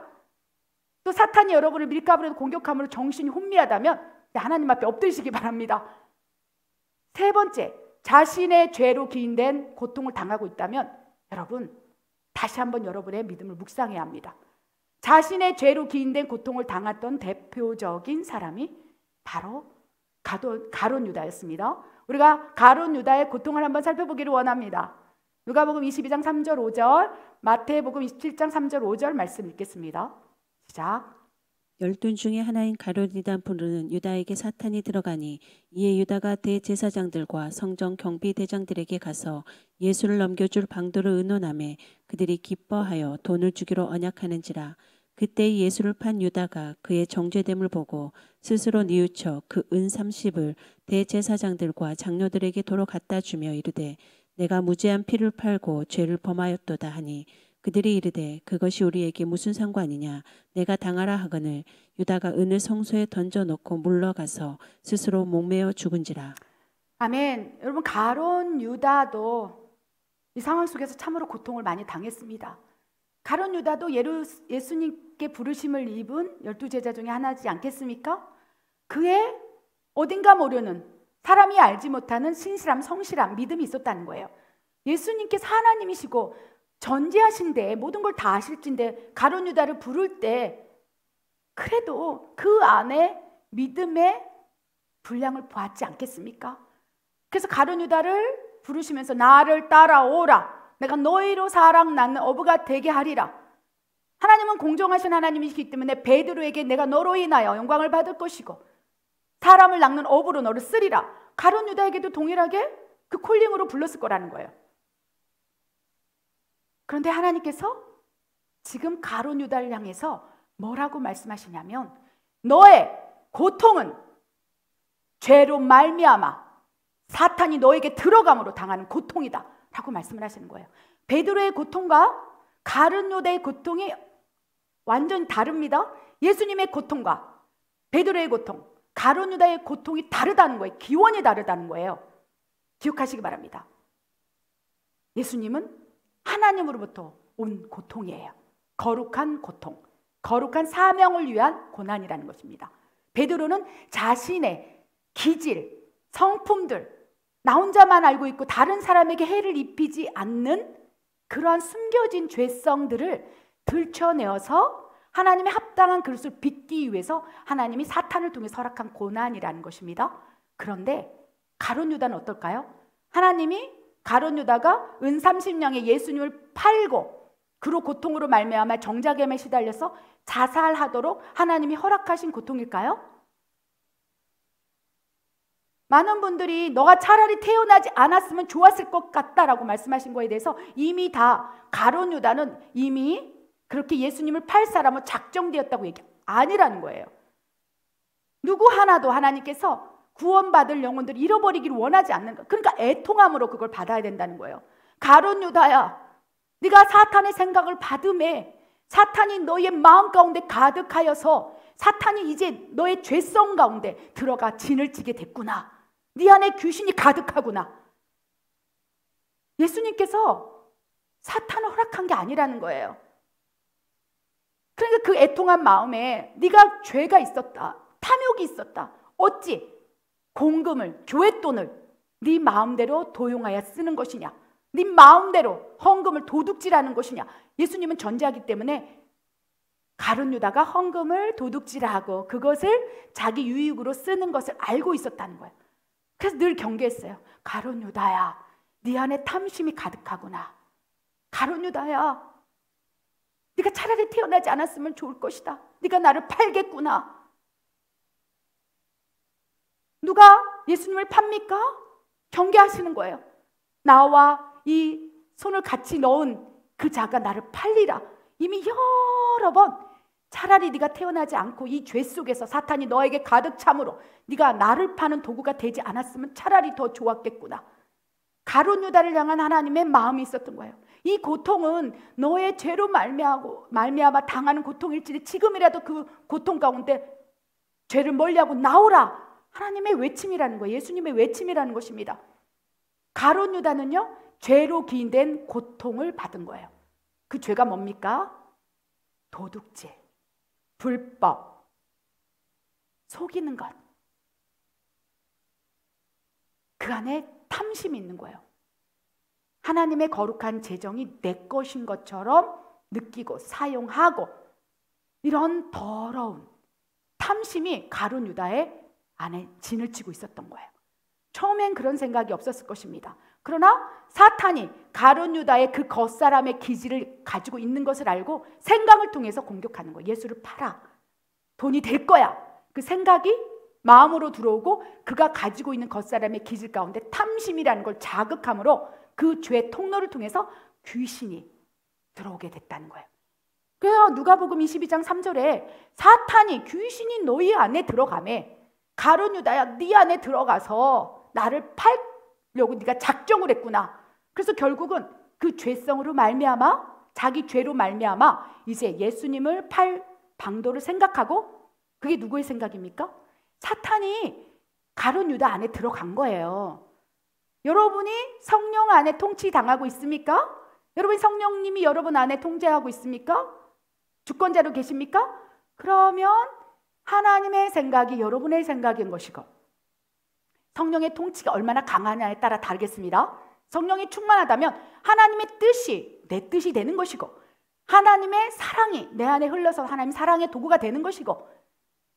또 사탄이 여러분을 밀가부로 공격함으로 정신이 혼미하다면 하나님 앞에 엎드리시기 바랍니다. 세 번째, 자신의 죄로 기인된 고통을 당하고 있다면 여러분 다시 한번 여러분의 믿음을 묵상해야 합니다. 자신의 죄로 기인된 고통을 당했던 대표적인 사람이 바로 가룟 유다였습니다. 우리가 가룟 유다의 고통을 한번 살펴보기를 원합니다. 누가복음 22장 3절 5절, 마태복음 27장 3절 5절 말씀 읽겠습니다. 시작. 12 중에 하나인 가룟유다 부르는 유다에게 사탄이 들어가니 이에 유다가 대제사장들과 성전 경비대장들에게 가서 예수를 넘겨줄 방도를 의논하매 그들이 기뻐하여 돈을 주기로 언약하는지라. 그때 예수를 판 유다가 그의 정죄됨을 보고 스스로 뉘우쳐 그 은 30을 대제사장들과 장로들에게 도로 갖다 주며 이르되 내가 무죄한 피를 팔고 죄를 범하였도다 하니 그들이 이르되 그것이 우리에게 무슨 상관이냐. 내가 당하라 하거늘 유다가 은을 성소에 던져놓고 물러가서 스스로 목매어 죽은지라. 아멘. 여러분, 가룟 유다도 이 상황 속에서 참으로 고통을 많이 당했습니다. 가룟 유다도 예수님께 부르심을 입은 12제자 중에 하나지 않겠습니까? 그의 어딘가 모르는 사람이 알지 못하는 신실함, 성실함, 믿음이 있었다는 거예요. 예수님께서 하나님이시고 전지하신데 모든 걸 다 아실진데 가룟 유다를 부를 때 그래도 그 안에 믿음의 분량을 보았지 않겠습니까? 그래서 가룟 유다를 부르시면서 나를 따라오라. 내가 너희로 사랑 낳는 어부가 되게 하리라. 하나님은 공정하신 하나님이시기 때문에 베드로에게 내가 너로 인하여 영광을 받을 것이고 사람을 낚는 어부로 너를 쓰리라. 가룟 유다에게도 동일하게 그 콜링으로 불렀을 거라는 거예요. 그런데 하나님께서 지금 가룟 유다를 향해서 뭐라고 말씀하시냐면 너의 고통은 죄로 말미암아 사탄이 너에게 들어감으로 당하는 고통이다 라고 말씀을 하시는 거예요. 베드로의 고통과 가룟 유다의 고통이 완전히 다릅니다. 예수님의 고통과 베드로의 고통, 가룟 유다의 고통이 다르다는 거예요. 기원이 다르다는 거예요. 기억하시기 바랍니다. 예수님은 하나님으로부터 온 고통이에요. 거룩한 고통, 거룩한 사명을 위한 고난이라는 것입니다. 베드로는 자신의 기질, 성품들, 나 혼자만 알고 있고 다른 사람에게 해를 입히지 않는 그러한 숨겨진 죄성들을 들춰내어서 하나님의 합당한 그릇을 빚기 위해서 하나님이 사탄을 통해 허락한 고난이라는 것입니다. 그런데 가룟 유다는 어떨까요? 하나님이 가룟 유다가 은 30냥에 예수님을 팔고 그로 고통으로 말미암아 정자겜에 시달려서 자살하도록 하나님이 허락하신 고통일까요? 많은 분들이 너가 차라리 태어나지 않았으면 좋았을 것 같다라고 말씀하신 거에 대해서 이미 다 가룟 유다는 이미 그렇게 예수님을 팔 사람은 작정되었다고 얘기 아니라는 거예요. 누구 하나도 하나님께서 구원받을 영혼들을 잃어버리기를 원하지 않는 거. 그러니까 애통함으로 그걸 받아야 된다는 거예요. 가룟 유다야, 네가 사탄의 생각을 받음에 사탄이 너의 마음 가운데 가득하여서 사탄이 이제 너의 죄성 가운데 들어가 진을 치게 됐구나. 네 안에 귀신이 가득하구나. 예수님께서 사탄을 허락한 게 아니라는 거예요. 그러니까 그 애통한 마음에 네가 죄가 있었다, 탐욕이 있었다. 어찌 공금을, 교회 돈을 네 마음대로 도용하여 쓰는 것이냐, 네 마음대로 헌금을 도둑질하는 것이냐. 예수님은 전제하기 때문에 가룟 유다가 헌금을 도둑질하고 그것을 자기 유익으로 쓰는 것을 알고 있었다는 거예요. 그래서 늘 경계했어요. 가룟 유다야, 네 안에 탐심이 가득하구나. 가룟 유다야, 네가 차라리 태어나지 않았으면 좋을 것이다. 네가 나를 팔겠구나. 누가 예수님을 팝니까? 경계하시는 거예요. 나와 이 손을 같이 넣은 그 자가 나를 팔리라. 이미 여러 번 차라리 네가 태어나지 않고 이 죄 속에서 사탄이 너에게 가득 참으로 네가 나를 파는 도구가 되지 않았으면 차라리 더 좋았겠구나. 가룟 유다를 향한 하나님의 마음이 있었던 거예요. 이 고통은 너의 죄로 말미암아 당하는 고통일지니 지금이라도 그 고통 가운데 죄를 멀리하고 나오라. 하나님의 외침이라는 거예요. 예수님의 외침이라는 것입니다. 가룟 유다는요, 죄로 기인된 고통을 받은 거예요. 그 죄가 뭡니까? 도둑질, 불법, 속이는 것. 그 안에 탐심이 있는 거예요. 하나님의 거룩한 재정이 내 것인 것처럼 느끼고 사용하고, 이런 더러운 탐심이 가룟 유다의 안에 진을 치고 있었던 거예요. 처음엔 그런 생각이 없었을 것입니다. 그러나 사탄이 가룟 유다의 그 겉사람의 기질을 가지고 있는 것을 알고 생각을 통해서 공격하는 거예요. 예수를 팔아. 돈이 될 거야. 그 생각이 마음으로 들어오고 그가 가지고 있는 겉사람의 기질 가운데 탐심이라는 걸 자극함으로 그 죄의 통로를 통해서 귀신이 들어오게 됐다는 거예요. 그래서 누가복음 22장 3절에 사탄이 귀신이 너희 안에 들어가매, 가룟 유다야, 네 안에 들어가서 나를 팔려고 네가 작정을 했구나. 그래서 결국은 그 죄성으로 말미암아, 자기 죄로 말미암아 이제 예수님을 팔 방도를 생각하고, 그게 누구의 생각입니까? 사탄이 가룟 유다 안에 들어간 거예요. 여러분이 성령 안에 통치당하고 있습니까? 여러분 성령님이 여러분 안에 통제하고 있습니까? 주권자로 계십니까? 그러면 하나님의 생각이 여러분의 생각인 것이고, 성령의 통치가 얼마나 강하냐에 따라 다르겠습니다. 성령이 충만하다면 하나님의 뜻이 내 뜻이 되는 것이고, 하나님의 사랑이 내 안에 흘러서 하나님 사랑의 도구가 되는 것이고,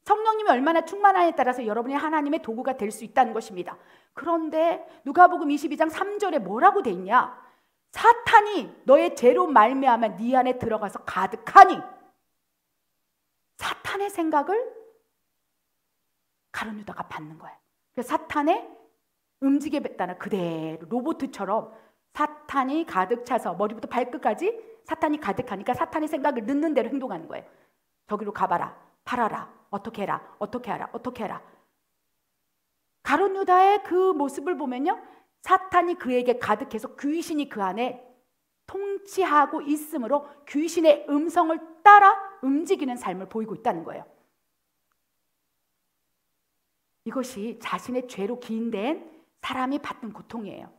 성령님이 얼마나 충만하냐에 따라서 여러분이 하나님의 도구가 될 수 있다는 것입니다. 그런데 누가복음 22장 3절에 뭐라고 돼 있냐? 사탄이 너의 죄로 말미암아 네 안에 들어가서 가득하니, 사탄의 생각을 가룟 유다가 받는 거예요. 그래서 사탄의 움직임에 따라 그대로 로봇처럼 사탄이 가득 차서 머리부터 발끝까지 사탄이 가득하니까 사탄의 생각을 넣는 대로 행동하는 거예요. 저기로 가봐라, 팔아라, 어떻게 해라, 어떻게 하라, 어떻게 해라. 가룟 유다의 그 모습을 보면요, 사탄이 그에게 가득해서 귀신이 그 안에 통치하고 있으므로 귀신의 음성을 따라 움직이는 삶을 보이고 있다는 거예요. 이것이 자신의 죄로 기인된 사람이 받는 고통이에요.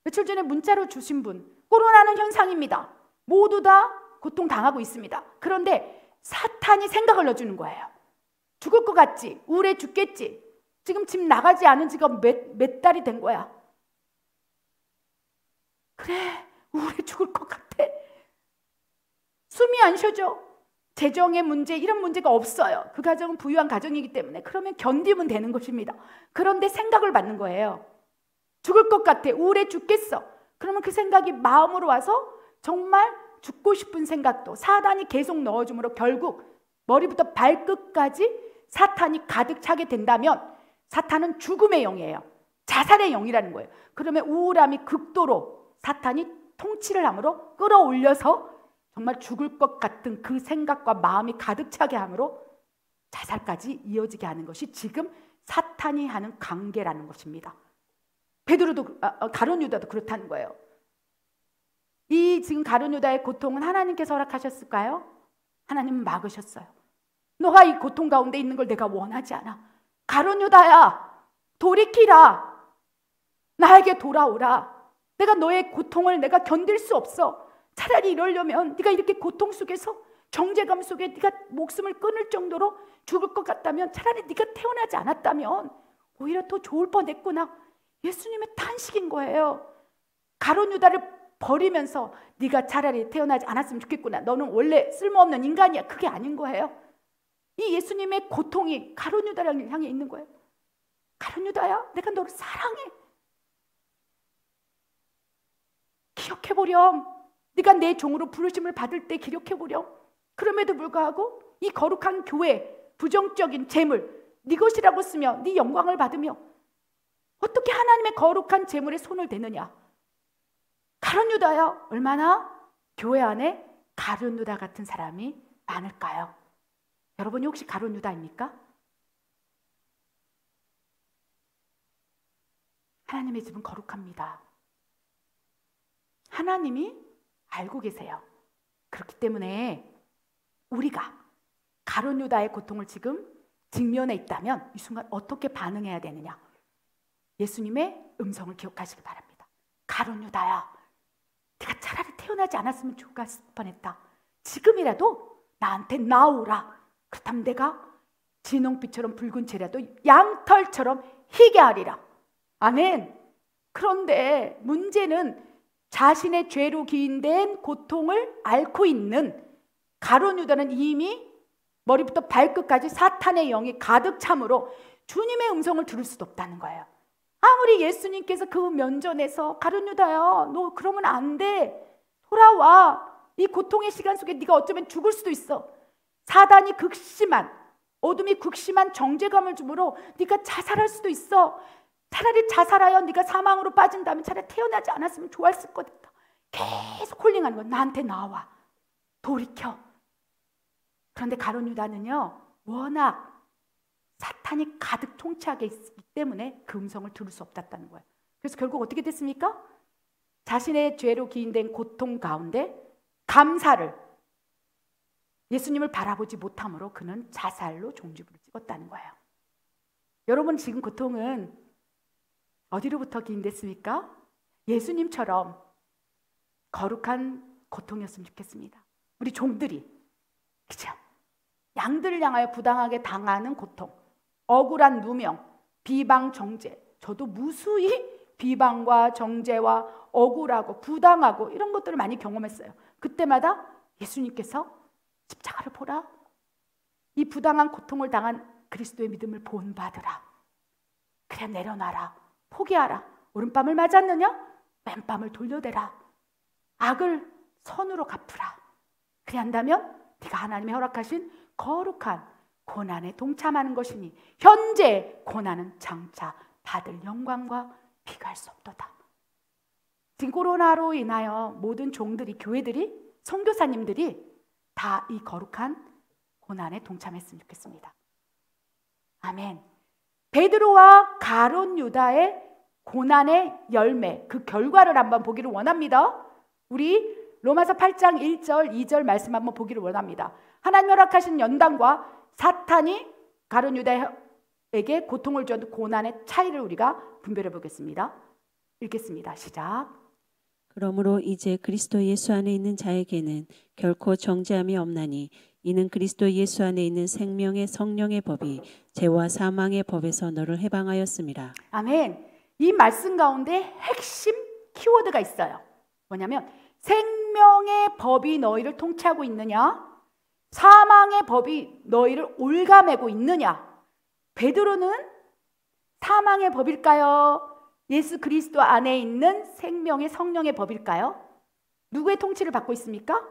며칠 전에 문자로 주신 분, 코로나는 현상입니다. 모두 다 고통당하고 있습니다. 그런데 사탄이 생각을 넣어주는 거예요. 죽을 것 같지? 우울해 죽겠지? 지금 집 나가지 않은 지가 몇 달이 된 거야. 그래, 우울해 죽을 것 같아. 숨이 안 쉬어져. 재정의 문제, 이런 문제가 없어요. 그 가정은 부유한 가정이기 때문에 그러면 견디면 되는 것입니다. 그런데 생각을 받는 거예요. 죽을 것 같아, 우울해 죽겠어. 그러면 그 생각이 마음으로 와서 정말 죽고 싶은 생각도 사단이 계속 넣어줌으로 결국 머리부터 발끝까지 사탄이 가득 차게 된다면 사탄은 죽음의 영이에요. 자살의 영이라는 거예요. 그러면 우울함이 극도로 사탄이 통치를 함으로 끌어올려서 정말 죽을 것 같은 그 생각과 마음이 가득 차게 함으로 자살까지 이어지게 하는 것이 지금 사탄이 하는 관계라는 것입니다. 베드로도 가룟 유다도 그렇다는 거예요. 이 지금 가룟 유다의 고통은 하나님께서 허락하셨을까요? 하나님은 막으셨어요. 너가 이 고통 가운데 있는 걸 내가 원하지 않아. 가룟 유다야, 돌이키라. 나에게 돌아오라. 내가 너의 고통을 내가 견딜 수 없어. 차라리 이러려면 네가 이렇게 고통 속에서 정죄감 속에 네가 목숨을 끊을 정도로 죽을 것 같다면 차라리 네가 태어나지 않았다면 오히려 더 좋을 뻔했구나. 예수님의 탄식인 거예요. 가룟 유다를 버리면서 네가 차라리 태어나지 않았으면 좋겠구나. 너는 원래 쓸모없는 인간이야. 그게 아닌 거예요. 이 예수님의 고통이 가룟 유다를 향해 있는 거예요. 가룟 유다야, 내가 너를 사랑해. 기억해보렴. 네가 내 종으로 부르심을 받을 때 기억해보렴. 그럼에도 불구하고 이 거룩한 교회, 부정적인 재물, 네 것이라고 쓰며 네 영광을 받으며 어떻게 하나님의 거룩한 재물에 손을 대느냐. 가룟 유다야, 얼마나 교회 안에 가룟 유다 같은 사람이 많을까요? 여러분이 혹시 가룟 유다입니까? 하나님의 집은 거룩합니다. 하나님이 알고 계세요. 그렇기 때문에 우리가 가룟 유다의 고통을 지금 직면해 있다면 이 순간 어떻게 반응해야 되느냐? 예수님의 음성을 기억하시기 바랍니다. 가룟 유다야, 네가 차라리 태어나지 않았으면 좋았을 뻔했다. 지금이라도 나한테 나오라. 그렇다면 내가 진홍빛처럼 붉은 채라도 양털처럼 희게 하리라. 아멘. 그런데 문제는 자신의 죄로 기인된 고통을 앓고 있는 가룟 유다는 이미 머리부터 발끝까지 사탄의 영이 가득 참으로 주님의 음성을 들을 수도 없다는 거예요. 아무리 예수님께서 그 면전에서 가룟 유다야, 너 그러면 안 돼. 돌아와. 이 고통의 시간 속에 네가 어쩌면 죽을 수도 있어. 사단이 극심한, 어둠이 극심한 정죄감을 주므로 네가 자살할 수도 있어. 차라리 자살하여 네가 사망으로 빠진다면 차라리 태어나지 않았으면 좋았을 거다. 계속 콜링하는 거야. 나한테 나와. 돌이켜. 그런데 가룟 유다는요, 워낙 사탄이 가득 통치하게 있기 때문에 그 음성을 들을 수 없었다는 거예요. 그래서 결국 어떻게 됐습니까? 자신의 죄로 기인된 고통 가운데 감사를, 예수님을 바라보지 못함으로 그는 자살로 종지부를 찍었다는 거예요. 여러분, 지금 고통은 어디로부터 기인됐습니까? 예수님처럼 거룩한 고통이었으면 좋겠습니다. 우리 종들이, 그죠? 양들을 향하여 부당하게 당하는 고통, 억울한 누명, 비방, 정죄. 저도 무수히 비방과 정죄와 억울하고 부당하고 이런 것들을 많이 경험했어요. 그때마다 예수님께서 십자가를 보라. 이 부당한 고통을 당한 그리스도의 믿음을 본받으라. 그래, 내려놔라. 포기하라. 오른밤을 맞았느냐? 왼밤을 돌려대라. 악을 선으로 갚으라. 그래 한다면 네가 하나님의 허락하신 거룩한 고난에 동참하는 것이니 현재 고난은 장차 받을 영광과 비교할 수 없도다. 지금 코로나로 인하여 모든 종들이, 교회들이, 선교사님들이 다 이 거룩한 고난에 동참했으면 좋겠습니다. 아멘. 베드로와 가룟 유다의 고난의 열매, 그 결과를 한번 보기를 원합니다. 우리 로마서 8장 1절 2절 말씀 한번 보기를 원합니다. 하나님 허락하신 연단과 사탄이 가룟 유다에게 고통을 준 고난의 차이를 우리가 분별해 보겠습니다. 읽겠습니다. 시작. 그러므로 이제 그리스도 예수 안에 있는 자에게는 결코 정죄함이 없나니 이는 그리스도 예수 안에 있는 생명의 성령의 법이 죄와 사망의 법에서 너를 해방하였음이라. 아멘. 이 말씀 가운데 핵심 키워드가 있어요. 뭐냐면 생명의 법이 너희를 통치하고 있느냐? 사망의 법이 너희를 올가매고 있느냐? 베드로는 사망의 법일까요? 예수 그리스도 안에 있는 생명의 성령의 법일까요? 누구의 통치를 받고 있습니까?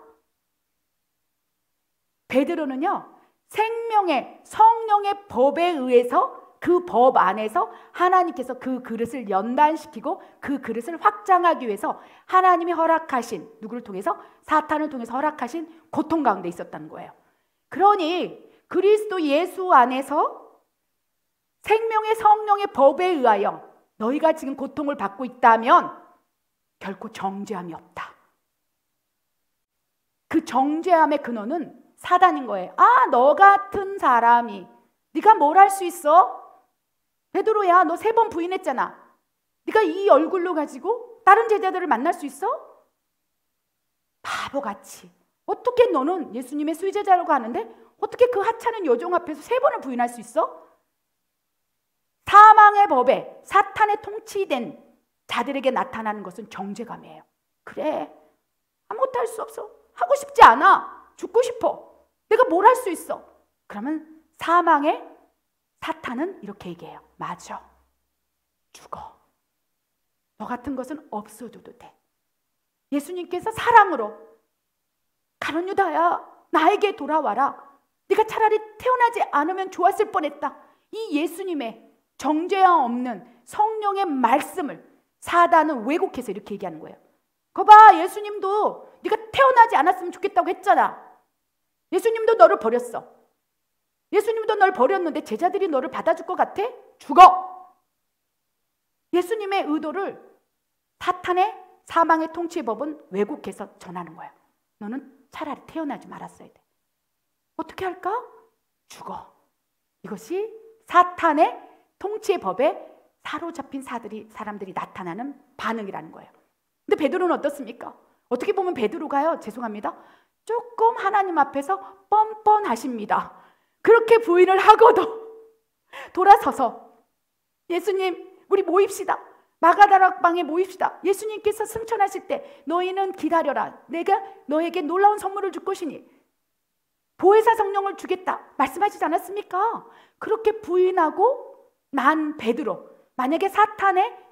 베드로는요, 생명의 성령의 법에 의해서 그 법 안에서 하나님께서 그 그릇을 연단시키고 그 그릇을 확장하기 위해서 하나님이 허락하신, 누구를 통해서? 사탄을 통해서 허락하신 고통 가운데 있었다는 거예요. 그러니 그리스도 예수 안에서 생명의 성령의 법에 의하여 너희가 지금 고통을 받고 있다면 결코 정죄함이 없다. 그 정죄함의 근원은 사단인 거예요. 아, 너 같은 사람이 네가 뭘 할 수 있어? 베드로야, 너 3번 부인했잖아. 네가 이 얼굴로 가지고 다른 제자들을 만날 수 있어? 바보같이. 어떻게 너는 예수님의 수제자라고 하는데 어떻게 그 하찮은 여종 앞에서 3번을 부인할 수 있어? 사망의 법에 사탄의 통치된 자들에게 나타나는 것은 정죄감이에요. 그래, 아무것도 할 수 없어. 하고 싶지 않아. 죽고 싶어. 내가 뭘 할 수 있어? 그러면 사망의 사탄은 이렇게 얘기해요. 맞아. 죽어. 너 같은 것은 없어져도 돼. 예수님께서 사랑으로 가룟 유다야, 나에게 돌아와라. 네가 차라리 태어나지 않으면 좋았을 뻔했다. 이 예수님의 정죄함 없는 성령의 말씀을 사단은 왜곡해서 이렇게 얘기하는 거예요. 거봐, 예수님도 네가 태어나지 않았으면 좋겠다고 했잖아. 예수님도 너를 버렸어. 예수님도 널 버렸는데 제자들이 너를 받아줄 것 같아? 죽어. 예수님의 의도를 사탄의 사망의 통치의 법은 왜곡해서 전하는 거예요. 너는 차라리 태어나지 말았어야 돼. 어떻게 할까? 죽어. 이것이 사탄의 통치의 법에 사로잡힌 사람들이 나타나는 반응이라는 거예요. 근데 베드로는 어떻습니까? 어떻게 보면 베드로가요, 죄송합니다, 조금 하나님 앞에서 뻔뻔하십니다. 그렇게 부인을 하고도 돌아서서 예수님, 우리 모입시다. 마가다락 방에 모입시다. 예수님께서 승천하실 때 너희는 기다려라. 내가 너에게 놀라운 선물을 줄 것이니 보혜사 성령을 주겠다 말씀하시지 않았습니까? 그렇게 부인하고 난 베드로, 만약에 사탄의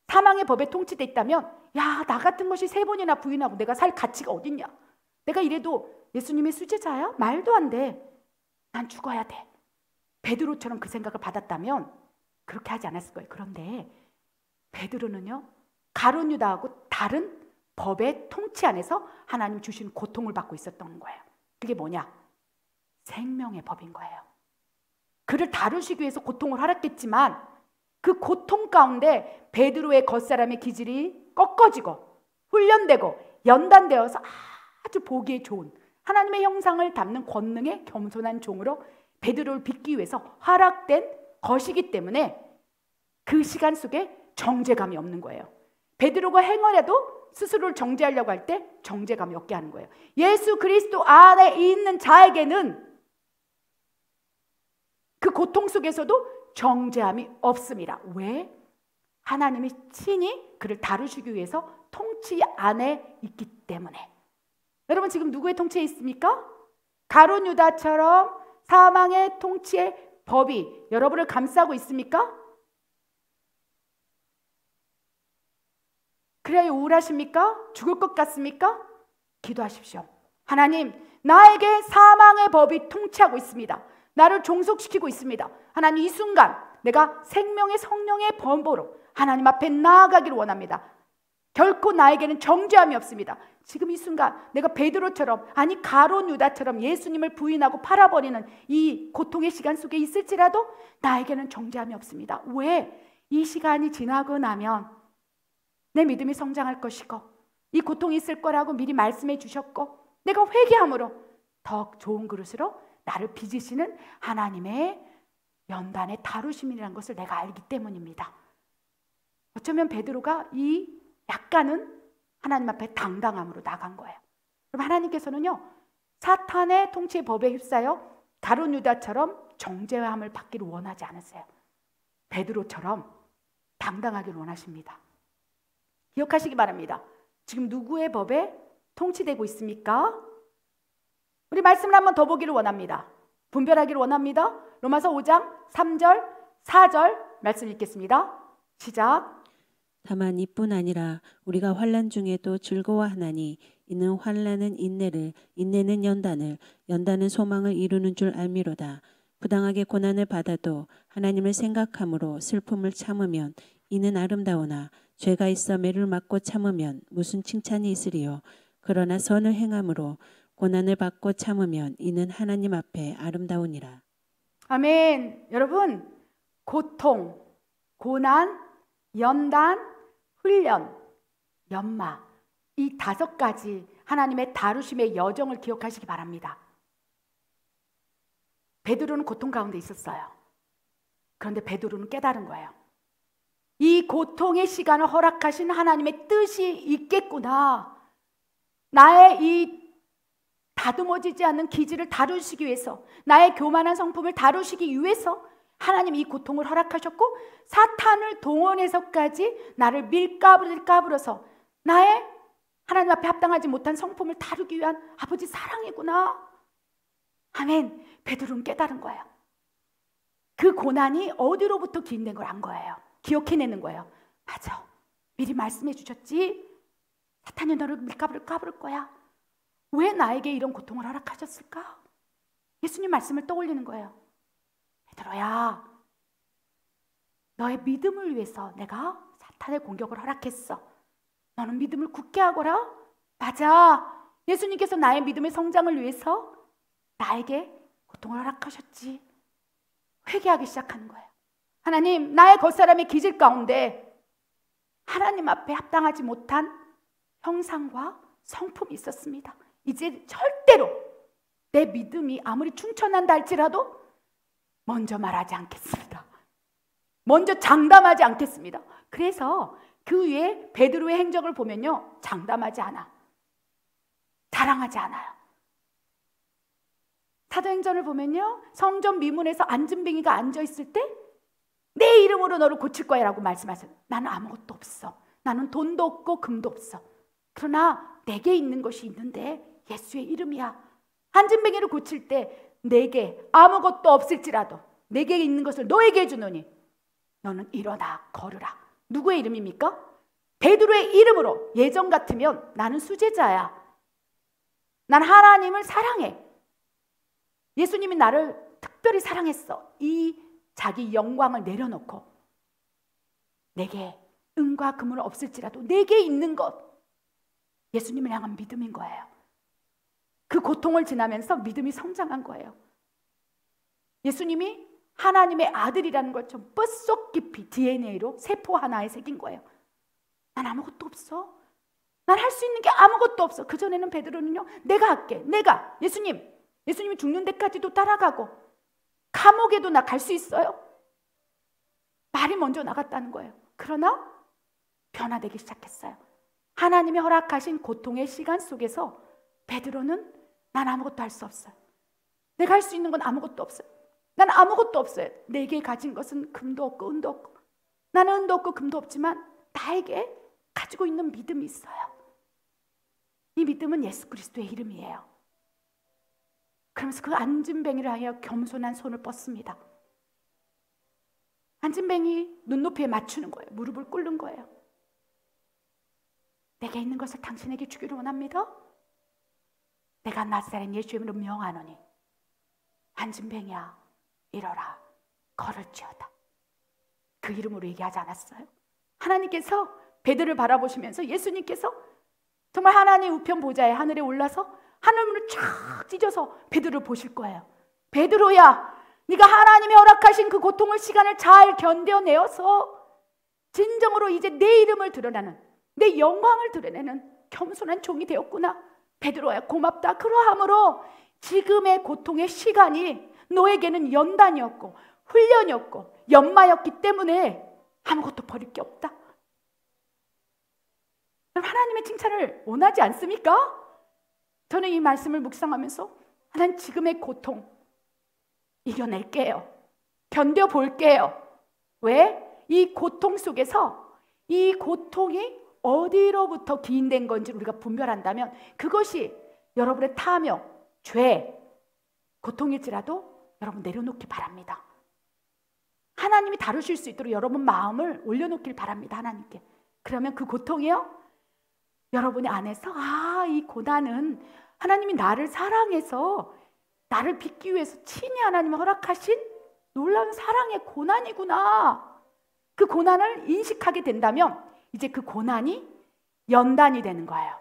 사망의 법에 통치돼 있다면, 야, 나 같은 것이 3번이나 부인하고 내가 살 가치가 어딨냐? 내가 이래도 예수님의 수제자야? 말도 안 돼. 난 죽어야 돼. 베드로처럼 그 생각을 받았다면 그렇게 하지 않았을 거예요. 그런데 베드로는요, 가룟 유다하고 다른 법의 통치 안에서 하나님 주신 고통을 받고 있었던 거예요. 그게 뭐냐? 생명의 법인 거예요. 그를 다루시기 위해서 고통을 하락했지만 그 고통 가운데 베드로의 겉사람의 기질이 꺾어지고 훈련되고 연단되어서 아주 보기에 좋은 하나님의 형상을 담는 권능의 겸손한 종으로 베드로를 빚기 위해서 허락된 것이기 때문에 그 시간 속에 정죄감이 없는 거예요. 베드로가 행하려도 스스로를 정죄하려고 할 때 정죄감이 없게 하는 거예요. 예수 그리스도 안에 있는 자에게는 그 고통 속에서도 정죄함이 없습니다. 왜? 하나님이 친히 그를 다루시기 위해서 통치 안에 있기 때문에. 여러분, 지금 누구의 통치에 있습니까? 가룟 유다처럼 사망의 통치의 법이 여러분을 감싸고 있습니까? 그래야 우울하십니까? 죽을 것 같습니까? 기도하십시오. 하나님, 나에게 사망의 법이 통치하고 있습니다. 나를 종속시키고 있습니다. 하나님, 이 순간 내가 생명의 성령의 번보로 하나님 앞에 나아가기를 원합니다. 결코 나에게는 정죄함이 없습니다. 지금 이 순간 내가 베드로처럼, 아니 가룟 유다처럼 예수님을 부인하고 팔아버리는 이 고통의 시간 속에 있을지라도 나에게는 정죄함이 없습니다. 왜? 이 시간이 지나고 나면 내 믿음이 성장할 것이고 이 고통이 있을 거라고 미리 말씀해 주셨고 내가 회개함으로 더 좋은 그릇으로 나를 빚으시는 하나님의 연단의 다루심이라는 것을 내가 알기 때문입니다. 어쩌면 베드로가 이 약간은 하나님 앞에 당당함으로 나간 거예요. 그럼 하나님께서는요, 사탄의 통치의 법에 휩싸여 가룟 유다처럼 정죄함을 받기를 원하지 않으세요. 베드로처럼 당당하기를 원하십니다. 기억하시기 바랍니다. 지금 누구의 법에 통치되고 있습니까? 우리 말씀을 한번 더 보기를 원합니다. 분별하기를 원합니다. 로마서 5장 3절 4절 말씀 읽겠습니다. 시작. 다만 이뿐 아니라 우리가 환난 중에도 즐거워하나니 이는 환난은 인내를, 인내는 연단을, 연단은 소망을 이루는 줄 알미로다. 부당하게 고난을 받아도 하나님을 생각함으로 슬픔을 참으면 이는 아름다우나 죄가 있어 매를 맞고 참으면 무슨 칭찬이 있으리요. 그러나 선을 행함으로 고난을 받고 참으면 이는 하나님 앞에 아름다우니라. 아멘. 여러분, 고통, 고난, 연단, 훈련, 연마, 이 5가지 하나님의 다루심의 여정을 기억하시기 바랍니다. 베드로는 고통 가운데 있었어요. 그런데 베드로는 깨달은 거예요. 이 고통의 시간을 허락하신 하나님의 뜻이 있겠구나. 나의 이 다듬어지지 않는 기질을 다루시기 위해서, 나의 교만한 성품을 다루시기 위해서 하나님이 이 고통을 허락하셨고 사탄을 동원해서까지 나를 밀가부르서 나의 하나님 앞에 합당하지 못한 성품을 다루기 위한 아버지 사랑이구나. 아멘. 베드로는 깨달은 거예요. 그 고난이 어디로부터 기인된 걸 안 거예요. 기억해내는 거예요. 맞아, 미리 말씀해 주셨지. 사탄이 너를 밀가부를 까부를 거야. 왜 나에게 이런 고통을 허락하셨을까? 예수님 말씀을 떠올리는 거예요. 베드로야, 너의 믿음을 위해서 내가 사탄의 공격을 허락했어. 너는 믿음을 굳게 하거라. 맞아, 예수님께서 나의 믿음의 성장을 위해서 나에게 고통을 허락하셨지. 회개하기 시작하는 거예요. 하나님, 나의 겉사람의 기질 가운데 하나님 앞에 합당하지 못한 형상과 성품이 있었습니다. 이제 절대로 내 믿음이 아무리 충천한다 할지라도 먼저 말하지 않겠습니다. 먼저 장담하지 않겠습니다. 그래서 그 위에 베드로의 행적을 보면요, 장담하지 않아, 자랑하지 않아요. 사도행전을 보면요, 성전 미문에서 안진뱅이가 앉아있을 때 내 이름으로 너를 고칠 거야 라고 말씀하세요. 나는 아무것도 없어. 나는 돈도 없고 금도 없어. 그러나 내게 있는 것이 있는데 예수의 이름이야. 안진뱅이를 고칠 때 내게 아무것도 없을지라도 내게 있는 것을 너에게 주노니 너는 일어나 걸으라. 누구의 이름입니까? 베드로의 이름으로. 예전 같으면 나는 수제자야, 난 하나님을 사랑해, 예수님이 나를 특별히 사랑했어, 이 자기 영광을 내려놓고 내게 은과 금은 없을지라도 내게 있는 것, 예수님을 향한 믿음인 거예요. 그 고통을 지나면서 믿음이 성장한 거예요. 예수님이 하나님의 아들이라는 걸 좀 뼛속 깊이 DNA로 세포 하나에 새긴 거예요. 난 아무것도 없어. 난 할 수 있는 게 아무것도 없어. 그전에는 베드로는요, 내가 할게. 내가 예수님이 죽는 데까지도 따라가고 감옥에도 나 갈 수 있어요. 말이 먼저 나갔다는 거예요. 그러나 변화되기 시작했어요. 하나님이 허락하신 고통의 시간 속에서 베드로는 난 아무것도 할 수 없어요. 내가 할 수 있는 건 아무것도 없어요. 난 아무것도 없어요. 내게 가진 것은 금도 없고 은도 없고, 나는 은도 없고 금도 없지만 나에게 가지고 있는 믿음이 있어요. 이 믿음은 예수 그리스도의 이름이에요. 그러면서 그 안진뱅이를 향해 겸손한 손을 뻗습니다. 안진뱅이 눈높이에 맞추는 거예요. 무릎을 꿇는 거예요. 내게 있는 것을 당신에게 주기를 원합니다. 내가 나사렛 예수의 이름으로 명하노니 안진뱅이야, 일어라, 걸을지어다. 그 이름으로 얘기하지 않았어요? 하나님께서 베드로를 바라보시면서 예수님께서 정말 하나님 우편 보좌에 하늘에 올라서 하늘문을 쫙 찢어서 베드로를 보실 거예요. 베드로야, 네가 하나님이 허락하신 그 고통의 시간을 잘 견뎌내어서 진정으로 이제 내 이름을 드러내는, 내 영광을 드러내는 겸손한 종이 되었구나. 베드로야, 고맙다. 그러함으로 지금의 고통의 시간이 너에게는 연단이었고 훈련이었고 연마였기 때문에 아무것도 버릴 게 없다. 하나님의 칭찬을 원하지 않습니까? 저는 이 말씀을 묵상하면서 하나님, 지금의 고통 이겨낼게요. 견뎌볼게요. 왜? 이 고통 속에서 이 고통이 어디로부터 기인된 건지 우리가 분별한다면 그것이 여러분의 탐욕, 죄, 고통일지라도 여러분 내려놓기 바랍니다. 하나님이 다루실 수 있도록 여러분 마음을 올려놓길 바랍니다. 하나님께. 그러면 그 고통이요, 여러분의 안에서 이 고난은 하나님이 나를 사랑해서 나를 빚기 위해서 친히 하나님이 허락하신 놀라운 사랑의 고난이구나. 그 고난을 인식하게 된다면 이제 그 고난이 연단이 되는 거예요.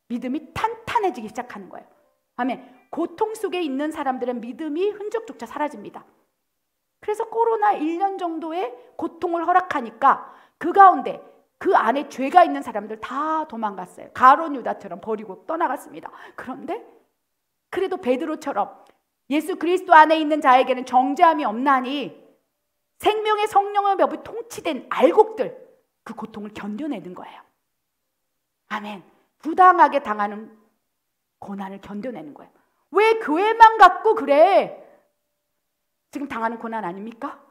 믿음이 탄탄해지기 시작하는 거예요. 아멘. 고통 속에 있는 사람들은 믿음이 흔적조차 사라집니다. 그래서 코로나 1년 정도의 고통을 허락하니까 그 가운데 그 안에 죄가 있는 사람들 다 도망갔어요. 가룟 유다처럼 버리고 떠나갔습니다. 그런데 그래도 베드로처럼 예수 그리스도 안에 있는 자에게는 정죄함이 없나니 생명의 성령의 법이 통치된 알곡들, 그 고통을 견뎌내는 거예요. 아멘. 부당하게 당하는 고난을 견뎌내는 거예요. 왜 교회만 갖고 그래? 지금 당하는 고난 아닙니까?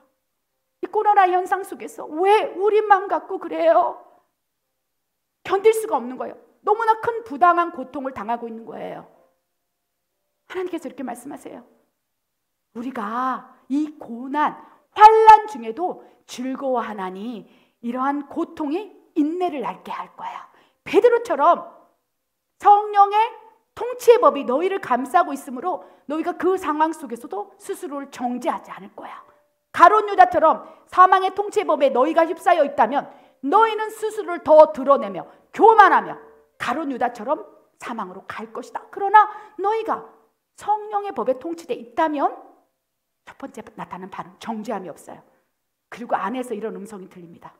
이 코로나 현상 속에서 왜 우리만 갖고 그래요? 견딜 수가 없는 거예요. 너무나 큰 부당한 고통을 당하고 있는 거예요. 하나님께서 이렇게 말씀하세요. 우리가 이 고난, 환난 중에도 즐거워하나니 이러한 고통이 인내를 낳게 할 거야. 베드로처럼 성령의 통치의 법이 너희를 감싸고 있으므로 너희가 그 상황 속에서도 스스로를 정죄하지 않을 거야. 가룟 유다처럼 사망의 통치의 법에 너희가 휩싸여 있다면 너희는 스스로를 더 드러내며 교만하며 가룟 유다처럼 사망으로 갈 것이다. 그러나 너희가 성령의 법에 통치되어 있다면 첫 번째 나타나는 반응, 정죄함이 없어요. 그리고 안에서 이런 음성이 들립니다.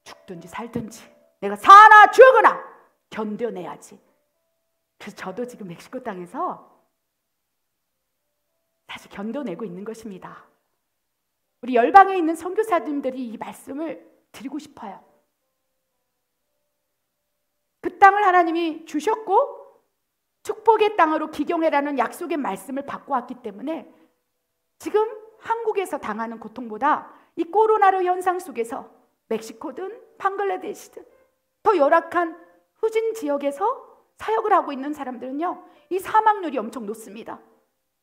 죽든지 살든지 내가 사나 죽으나 견뎌내야지. 그래서 저도 지금 멕시코 땅에서 사실 견뎌내고 있는 것입니다. 우리 열방에 있는 선교사님들이 이 말씀을 드리고 싶어요. 그 땅을 하나님이 주셨고 축복의 땅으로 기경해라는 약속의 말씀을 받고 왔기 때문에 지금 한국에서 당하는 고통보다 이 코로나로 현상 속에서 멕시코든 방글라데시든 더 열악한 후진 지역에서 사역을 하고 있는 사람들은요, 이 사망률이 엄청 높습니다.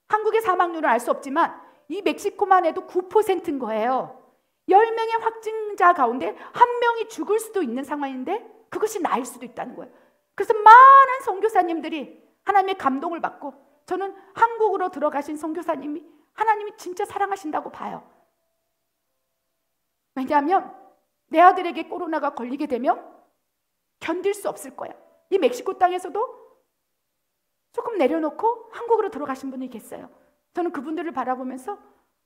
한국의 사망률은 알 수 없지만 이 멕시코만 해도 9%인 거예요. 10명의 확진자 가운데 1명이 죽을 수도 있는 상황인데 그것이 나일 수도 있다는 거예요. 그래서 많은 선교사님들이 하나님의 감동을 받고, 저는 한국으로 들어가신 선교사님이 하나님이 진짜 사랑하신다고 봐요. 왜냐하면 내 아들에게 코로나가 걸리게 되면 견딜 수 없을 거야. 이 멕시코 땅에서도 조금 내려놓고 한국으로 들어가신 분이 계세요. 저는 그분들을 바라보면서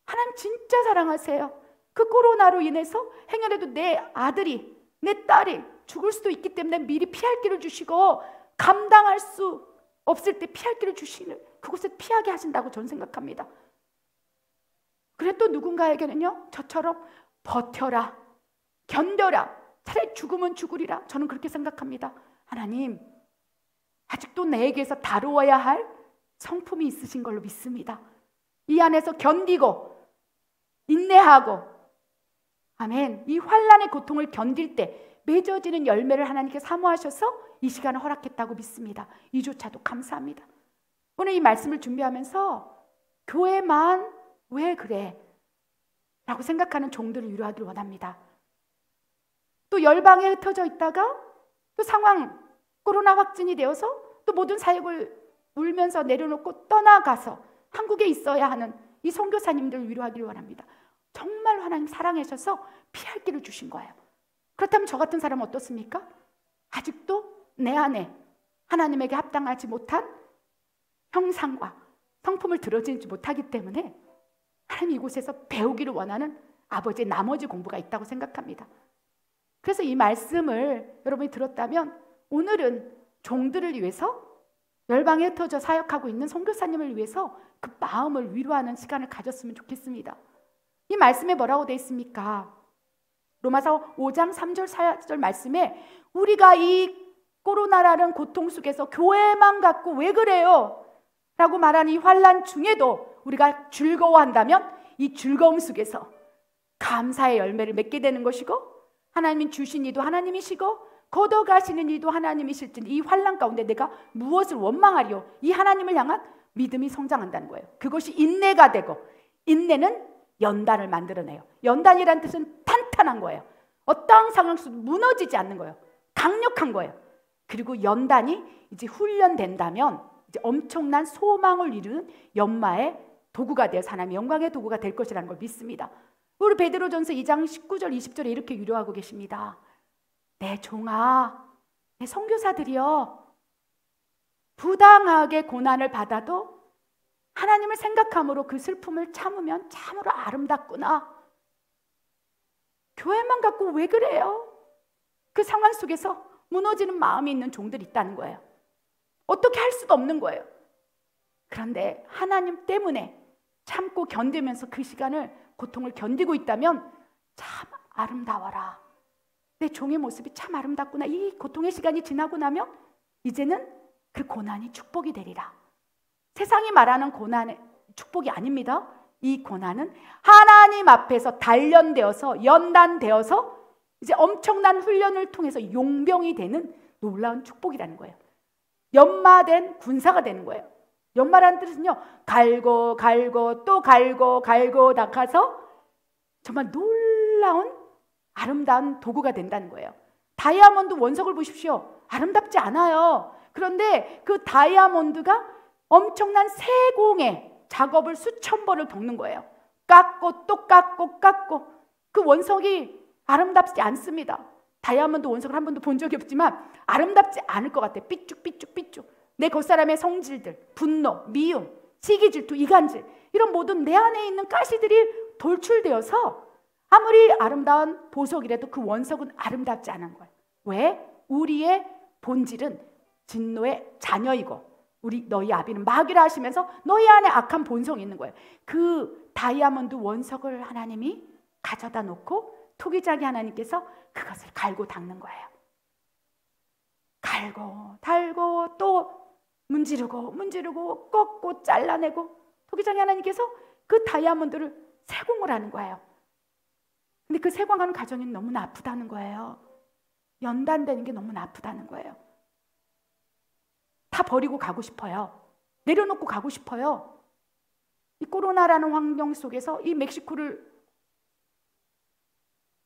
하나님 진짜 사랑하세요. 그 코로나로 인해서 행여라도 내 아들이, 내 딸이 죽을 수도 있기 때문에 미리 피할 길을 주시고, 감당할 수 없을 때 피할 길을 주시는 그곳에 피하게 하신다고 저는 생각합니다. 그래 또 누군가에게는요, 저처럼 버텨라, 견뎌라, 차라리 죽으면 죽으리라, 저는 그렇게 생각합니다. 하나님 아직도 내게서 다루어야 할 성품이 있으신 걸로 믿습니다. 이 안에서 견디고 인내하고, 아멘, 이 환난의 고통을 견딜 때 맺어지는 열매를 하나님께 사모하셔서 이 시간을 허락했다고 믿습니다. 이조차도 감사합니다. 오늘 이 말씀을 준비하면서 교회만 왜 그래? 라고 생각하는 종들을 위로하기를 원합니다. 또 열방에 흩어져 있다가 또 상황, 코로나 확진이 되어서 또 모든 사역을 울면서 내려놓고 떠나가서 한국에 있어야 하는 이 선교사님들을 위로하기를 원합니다. 정말 하나님 사랑하셔서 피할 길을 주신 거예요. 그렇다면 저 같은 사람은 어떻습니까? 아직도 내 안에 하나님에게 합당하지 못한 형상과 성품을 들어지지 못하기 때문에 하나님 이곳에서 배우기를 원하는 아버지의 나머지 공부가 있다고 생각합니다. 그래서 이 말씀을 여러분이 들었다면 오늘은 종들을 위해서, 열방에 흩어져 사역하고 있는 선교사님을 위해서 그 마음을 위로하는 시간을 가졌으면 좋겠습니다. 이 말씀에 뭐라고 되어 있습니까? 로마서 5장 3절 4절 말씀에 우리가 이 코로나라는 고통 속에서 교회만 갖고 왜 그래요? 라고 말하는 이 환난 중에도 우리가 즐거워한다면 이 즐거움 속에서 감사의 열매를 맺게 되는 것이고, 하나님이 주신 이도 하나님이시고 걷어가시는 이도 하나님이실진 이 환난 가운데 내가 무엇을 원망하리요? 이 하나님을 향한 믿음이 성장한다는 거예요. 그것이 인내가 되고, 인내는 연단을 만들어내요. 연단이란 뜻은 탄탄한 거예요. 어떠한 상황 속에도 무너지지 않는 거예요. 강력한 거예요. 그리고 연단이 이제 훈련된다면 이제 엄청난 소망을 이루는 연마의 도구가 되어 하나님의 영광의 도구가 될 것이라는 걸 믿습니다. 우리 베드로전서 2장 19절 20절에 이렇게 위로하고 계십니다. 내 종아, 내 선교사들이여, 부당하게 고난을 받아도 하나님을 생각함으로 그 슬픔을 참으면 참으로 아름답구나. 교회만 갖고 왜 그래요? 그 상황 속에서 무너지는 마음이 있는 종들이 있다는 거예요. 어떻게 할 수도 없는 거예요. 그런데 하나님 때문에 참고 견디면서 그 시간을, 고통을 견디고 있다면 참 아름다워라. 내 종의 모습이 참 아름답구나. 이 고통의 시간이 지나고 나면 이제는 그 고난이 축복이 되리라. 세상이 말하는 고난은 축복이 아닙니다. 이 고난은 하나님 앞에서 단련되어서 연단되어서 이제 엄청난 훈련을 통해서 용병이 되는 놀라운 축복이라는 거예요. 연마된 군사가 되는 거예요. 연마라는 뜻은요, 갈고 갈고 또 갈고 갈고 닦아서 정말 놀라운 아름다운 도구가 된다는 거예요. 다이아몬드 원석을 보십시오. 아름답지 않아요. 그런데 그 다이아몬드가 엄청난 세공의 작업을 수천 번을 겪는 거예요. 깎고 또 깎고 깎고 그 원석이 아름답지 않습니다. 다이아몬드 원석을 한 번도 본 적이 없지만 아름답지 않을 것 같아요. 삐쭉삐쭉삐쭉. 내 겉사람의 성질들, 분노, 미움, 시기, 질투, 이간질, 이런 모든 내 안에 있는 가시들이 돌출되어서 아무리 아름다운 보석이라도 그 원석은 아름답지 않은 거예요. 왜? 우리의 본질은 진노의 자녀이고 너희 아비는 마귀라 하시면서 너희 안에 악한 본성이 있는 거예요. 그 다이아몬드 원석을 하나님이 가져다 놓고 토기장이 하나님께서 그것을 갈고 닦는 거예요. 갈고 달고 또 문지르고 꺾고 잘라내고 토기장이 하나님께서 그 다이아몬드를 세공을 하는 거예요. 근데 그 세공하는 과정이 너무나 아프다는 거예요. 연단되는 게 너무나 아프다는 거예요. 다 버리고 가고 싶어요. 내려놓고 가고 싶어요. 이 코로나라는 환경 속에서 이 멕시코를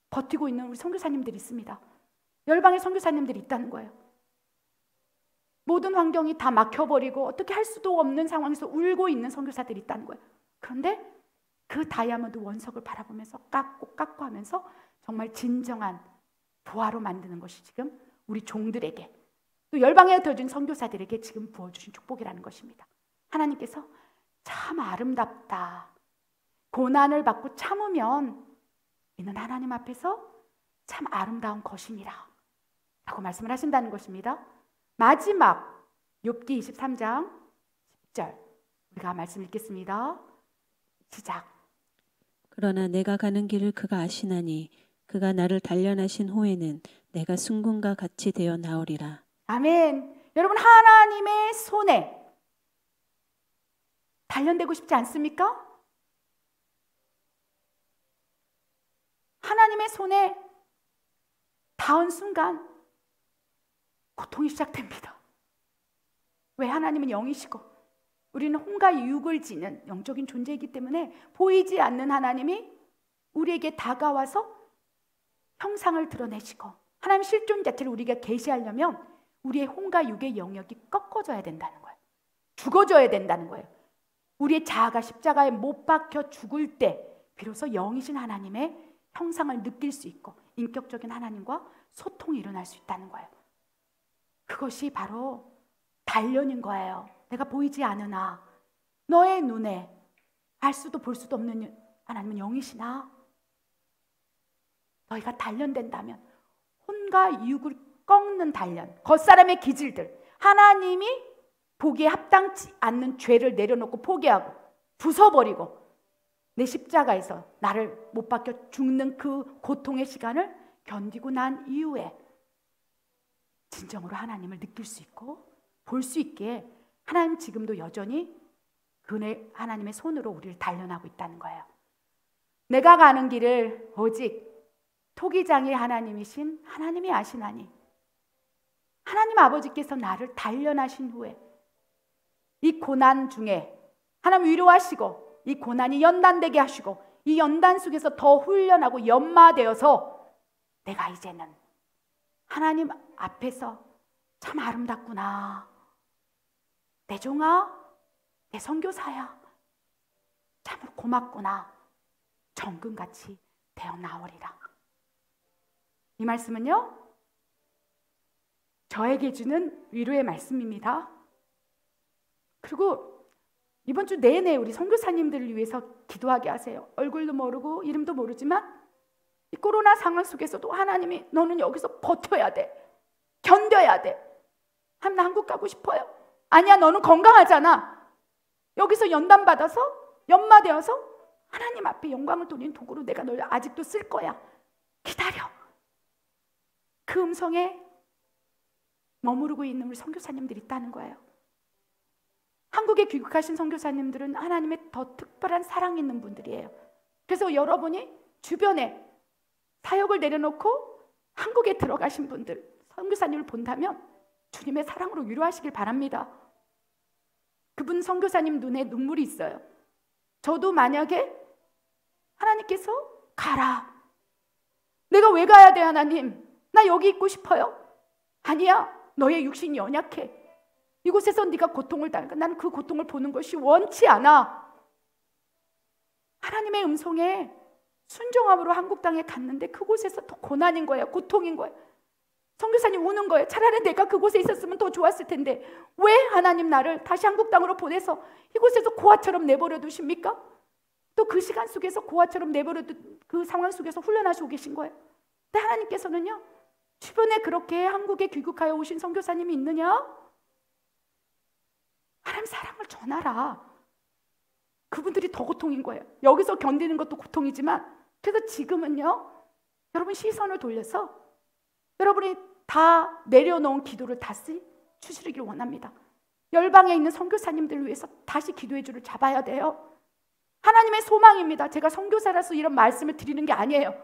버티고 있는 우리 선교사님들이 있습니다. 열방의 선교사님들이 있다는 거예요. 모든 환경이 다 막혀버리고 어떻게 할 수도 없는 상황에서 울고 있는 선교사들이 있다는 거예요. 그런데 그 다이아몬드 원석을 바라보면서 깎고 하면서 정말 진정한 부활로 만드는 것이 지금 우리 종들에게 또 열방에 흩어진 선교사들에게 지금 부어주신 축복이라는 것입니다. 하나님께서 참 아름답다. 고난을 받고 참으면 이는 하나님 앞에서 참 아름다운 것이니라 라고 말씀을 하신다는 것입니다. 마지막 욥기 23장 10절 우리가 말씀 읽겠습니다. 시작. 그러나 내가 가는 길을 그가 아시나니 그가 나를 단련하신 후에는 내가 순금과 같이 되어 나오리라. 아멘. 여러분, 하나님의 손에 단련되고 싶지 않습니까? 하나님의 손에 닿은 순간 고통이 시작됩니다. 왜? 하나님은 영이시고 우리는 혼과 육을 지는 영적인 존재이기 때문에 보이지 않는 하나님이 우리에게 다가와서 형상을 드러내시고 하나님 실존 자체를 우리가 계시하려면 우리의 혼과 육의 영역이 꺾어져야 된다는 거예요. 죽어져야 된다는 거예요. 우리의 자아가 십자가에 못 박혀 죽을 때 비로소 영이신 하나님의 형상을 느낄 수 있고 인격적인 하나님과 소통이 일어날 수 있다는 거예요. 그것이 바로 단련인 거예요. 내가 보이지 않으나 너의 눈에 알 수도 볼 수도 없는 하나님은 영이시나 너희가 단련된다면 혼과 육을 꺾는 단련, 겉사람의 기질들, 하나님이 보기에 합당치 않는 죄를 내려놓고 포기하고 부숴버리고 내 십자가에서 나를 못 박혀 죽는 그 고통의 시간을 견디고 난 이후에 진정으로 하나님을 느낄 수 있고 볼 수 있기에 하나님 지금도 여전히 그네 하나님의 손으로 우리를 단련하고 있다는 거예요. 내가 가는 길을 오직 토기장의 하나님이신 하나님이 아시나니 하나님 아버지께서 나를 단련하신 후에 이 고난 중에 하나님 위로하시고 이 고난이 연단되게 하시고 이 연단 속에서 더 훈련하고 연마되어서 내가 이제는 하나님 앞에서 참 아름답구나. 내 종아, 내 선교사야. 참으로 고맙구나. 정금같이 되어 나오리라. 이 말씀은요, 저에게 주는 위로의 말씀입니다. 그리고 이번 주 내내 우리 선교사님들을 위해서 기도하게 하세요. 얼굴도 모르고 이름도 모르지만 이 코로나 상황 속에서도 하나님이 너는 여기서 버텨야 돼. 견뎌야 돼. 하나님 나 한국 가고 싶어요. 아니야 너는 건강하잖아. 여기서 연단받아서 연마되어서 하나님 앞에 영광을 돌리는 도구로 내가 널 아직도 쓸 거야. 기다려. 그 음성에 머무르고 있는 우리 선교사님들이 있다는 거예요. 한국에 귀국하신 선교사님들은 하나님의 더 특별한 사랑 있는 분들이에요. 그래서 여러분이 주변에 사역을 내려놓고 한국에 들어가신 분들, 선교사님을 본다면 주님의 사랑으로 위로하시길 바랍니다. 그분 선교사님 눈에 눈물이 있어요. 저도 만약에 하나님께서 가라. 내가 왜 가야 돼 하나님? 나 여기 있고 싶어요. 아니야. 너의 육신이 연약해. 이곳에서 네가 고통을 당하니까 나는 그 고통을 보는 것이 원치 않아. 하나님의 음성에 순종함으로 한국 땅에 갔는데 그곳에서 더 고난인 거예요. 고통인 거예요. 선교사님 우는 거예요. 차라리 내가 그곳에 있었으면 더 좋았을 텐데 왜 하나님 나를 다시 한국 땅으로 보내서 이곳에서 고아처럼 내버려 두십니까? 또 그 시간 속에서 고아처럼 내버려 둔 그 상황 속에서 훈련하시고 계신 거예요. 근데 하나님께서는요, 주변에 그렇게 한국에 귀국하여 오신 선교사님이 있느냐? 하나님 사랑을 전하라. 그분들이 더 고통인 거예요. 여기서 견디는 것도 고통이지만, 그래서 지금은요, 여러분 시선을 돌려서 여러분이 다 내려놓은 기도를 다시 주시길 원합니다. 열방에 있는 선교사님들을 위해서 다시 기도의 줄을 잡아야 돼요. 하나님의 소망입니다. 제가 선교사라서 이런 말씀을 드리는 게 아니에요.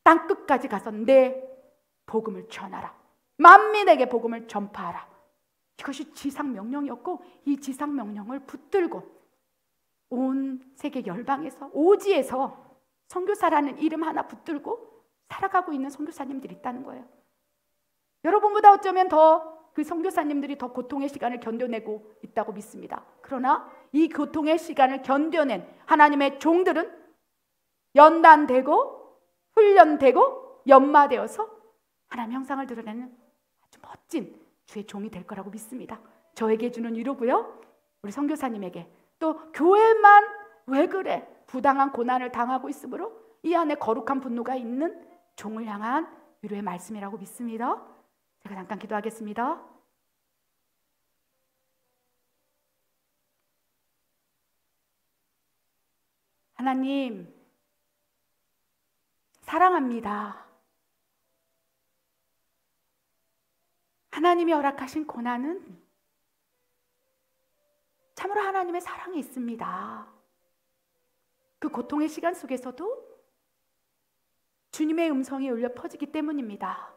땅끝까지 가서 내 복음을 전하라. 만민에게 복음을 전파하라. 이것이 지상 명령이었고, 이 지상 명령을 붙들고 온 세계 열방에서, 오지에서 선교사라는 이름 하나 붙들고 살아가고 있는 선교사님들이 있다는 거예요. 여러분보다 어쩌면 더 그 선교사님들이 더 고통의 시간을 견뎌내고 있다고 믿습니다. 그러나 이 고통의 시간을 견뎌낸 하나님의 종들은 연단되고 훈련되고 연마되어서 하나님 형상을 드러내는 아주 멋진 주의 종이 될 거라고 믿습니다. 저에게 주는 위로고요, 우리 선교사님에게, 또 교회만 왜 그래 부당한 고난을 당하고 있으므로 이 안에 거룩한 분노가 있는 종을 향한 위로의 말씀이라고 믿습니다. 제가 잠깐 기도하겠습니다. 하나님, 사랑합니다. 하나님이 허락하신 고난은 참으로 하나님의 사랑이 있습니다. 그 고통의 시간 속에서도 주님의 음성이 울려 퍼지기 때문입니다.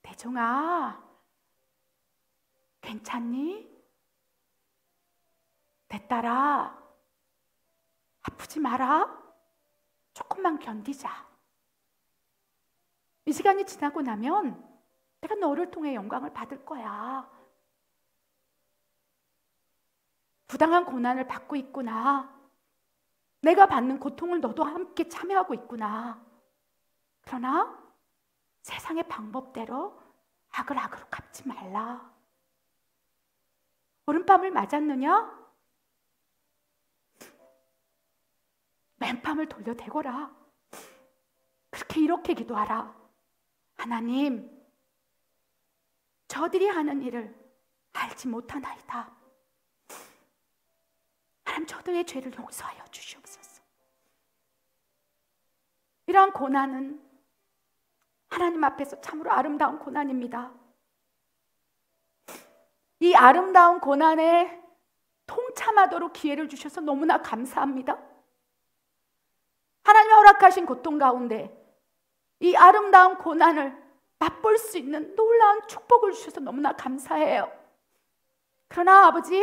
대종아, 괜찮니? 내 딸아, 아프지 마라. 조금만 견디자. 이 시간이 지나고 나면 내가 너를 통해 영광을 받을 거야. 부당한 고난을 받고 있구나. 내가 받는 고통을 너도 함께 참여하고 있구나. 그러나 세상의 방법대로 악을 악으로 갚지 말라. 오른밤을 맞았느냐? 맨밤을 돌려대거라. 그렇게 이렇게 기도하라. 하나님, 저들이 하는 일을 알지 못하나이다. 하나님, 저들의 죄를 용서하여 주시옵소서. 이러한 고난은 하나님 앞에서 참으로 아름다운 고난입니다. 이 아름다운 고난에 통참하도록 기회를 주셔서 너무나 감사합니다. 하나님이 허락하신 고통 가운데 이 아름다운 고난을 맛볼 수 있는 놀라운 축복을 주셔서 너무나 감사해요. 그러나 아버지,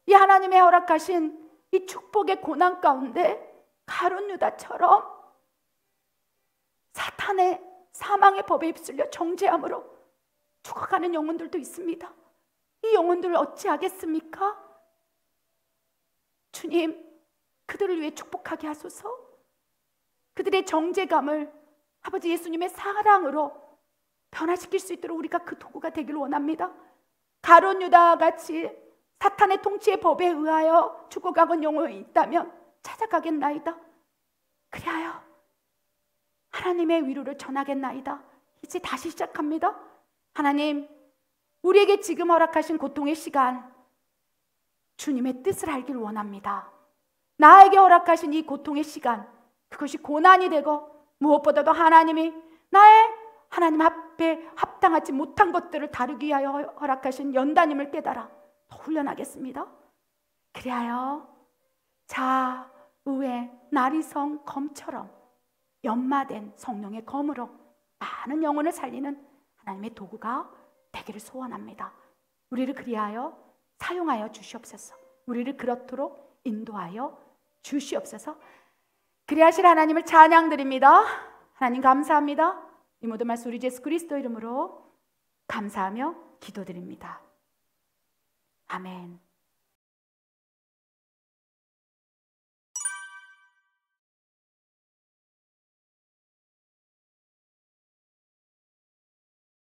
이 하나님의 허락하신 이 축복의 고난 가운데 가룟 유다처럼 사탄의 사망의 법에 휩쓸려 정죄함으로 죽어가는 영혼들도 있습니다. 이 영혼들을 어찌하겠습니까? 주님, 그들을 위해 축복하게 하소서. 그들의 정죄감을 아버지 예수님의 사랑으로 변화시킬 수 있도록 우리가 그 도구가 되기를 원합니다. 가룟 유다와 같이 사탄의 통치의 법에 의하여 죽어가는 영혼이 있다면 찾아가겠나이다. 그리하여 하나님의 위로를 전하겠나이다. 이제 다시 시작합니다. 하나님, 우리에게 지금 허락하신 고통의 시간, 주님의 뜻을 알기를 원합니다. 나에게 허락하신 이 고통의 시간, 그것이 고난이 되고 무엇보다도 하나님이 나의 하나님 앞에 합당하지 못한 것들을 다루기 위하여 허락하신 연단임을 깨달아 더 훈련하겠습니다. 그리하여 자, 의에 나리성 검처럼 연마된 성령의 검으로 많은 영혼을 살리는 하나님의 도구가 되기를 소원합니다. 우리를 그리하여 사용하여 주시옵소서. 우리를 그렇도록 인도하여 주시옵소서. 그리하실 하나님을 찬양드립니다. 하나님 감사합니다. 이 모든 말씀 우리 예수 그리스도 이름으로 감사하며 기도드립니다. 아멘.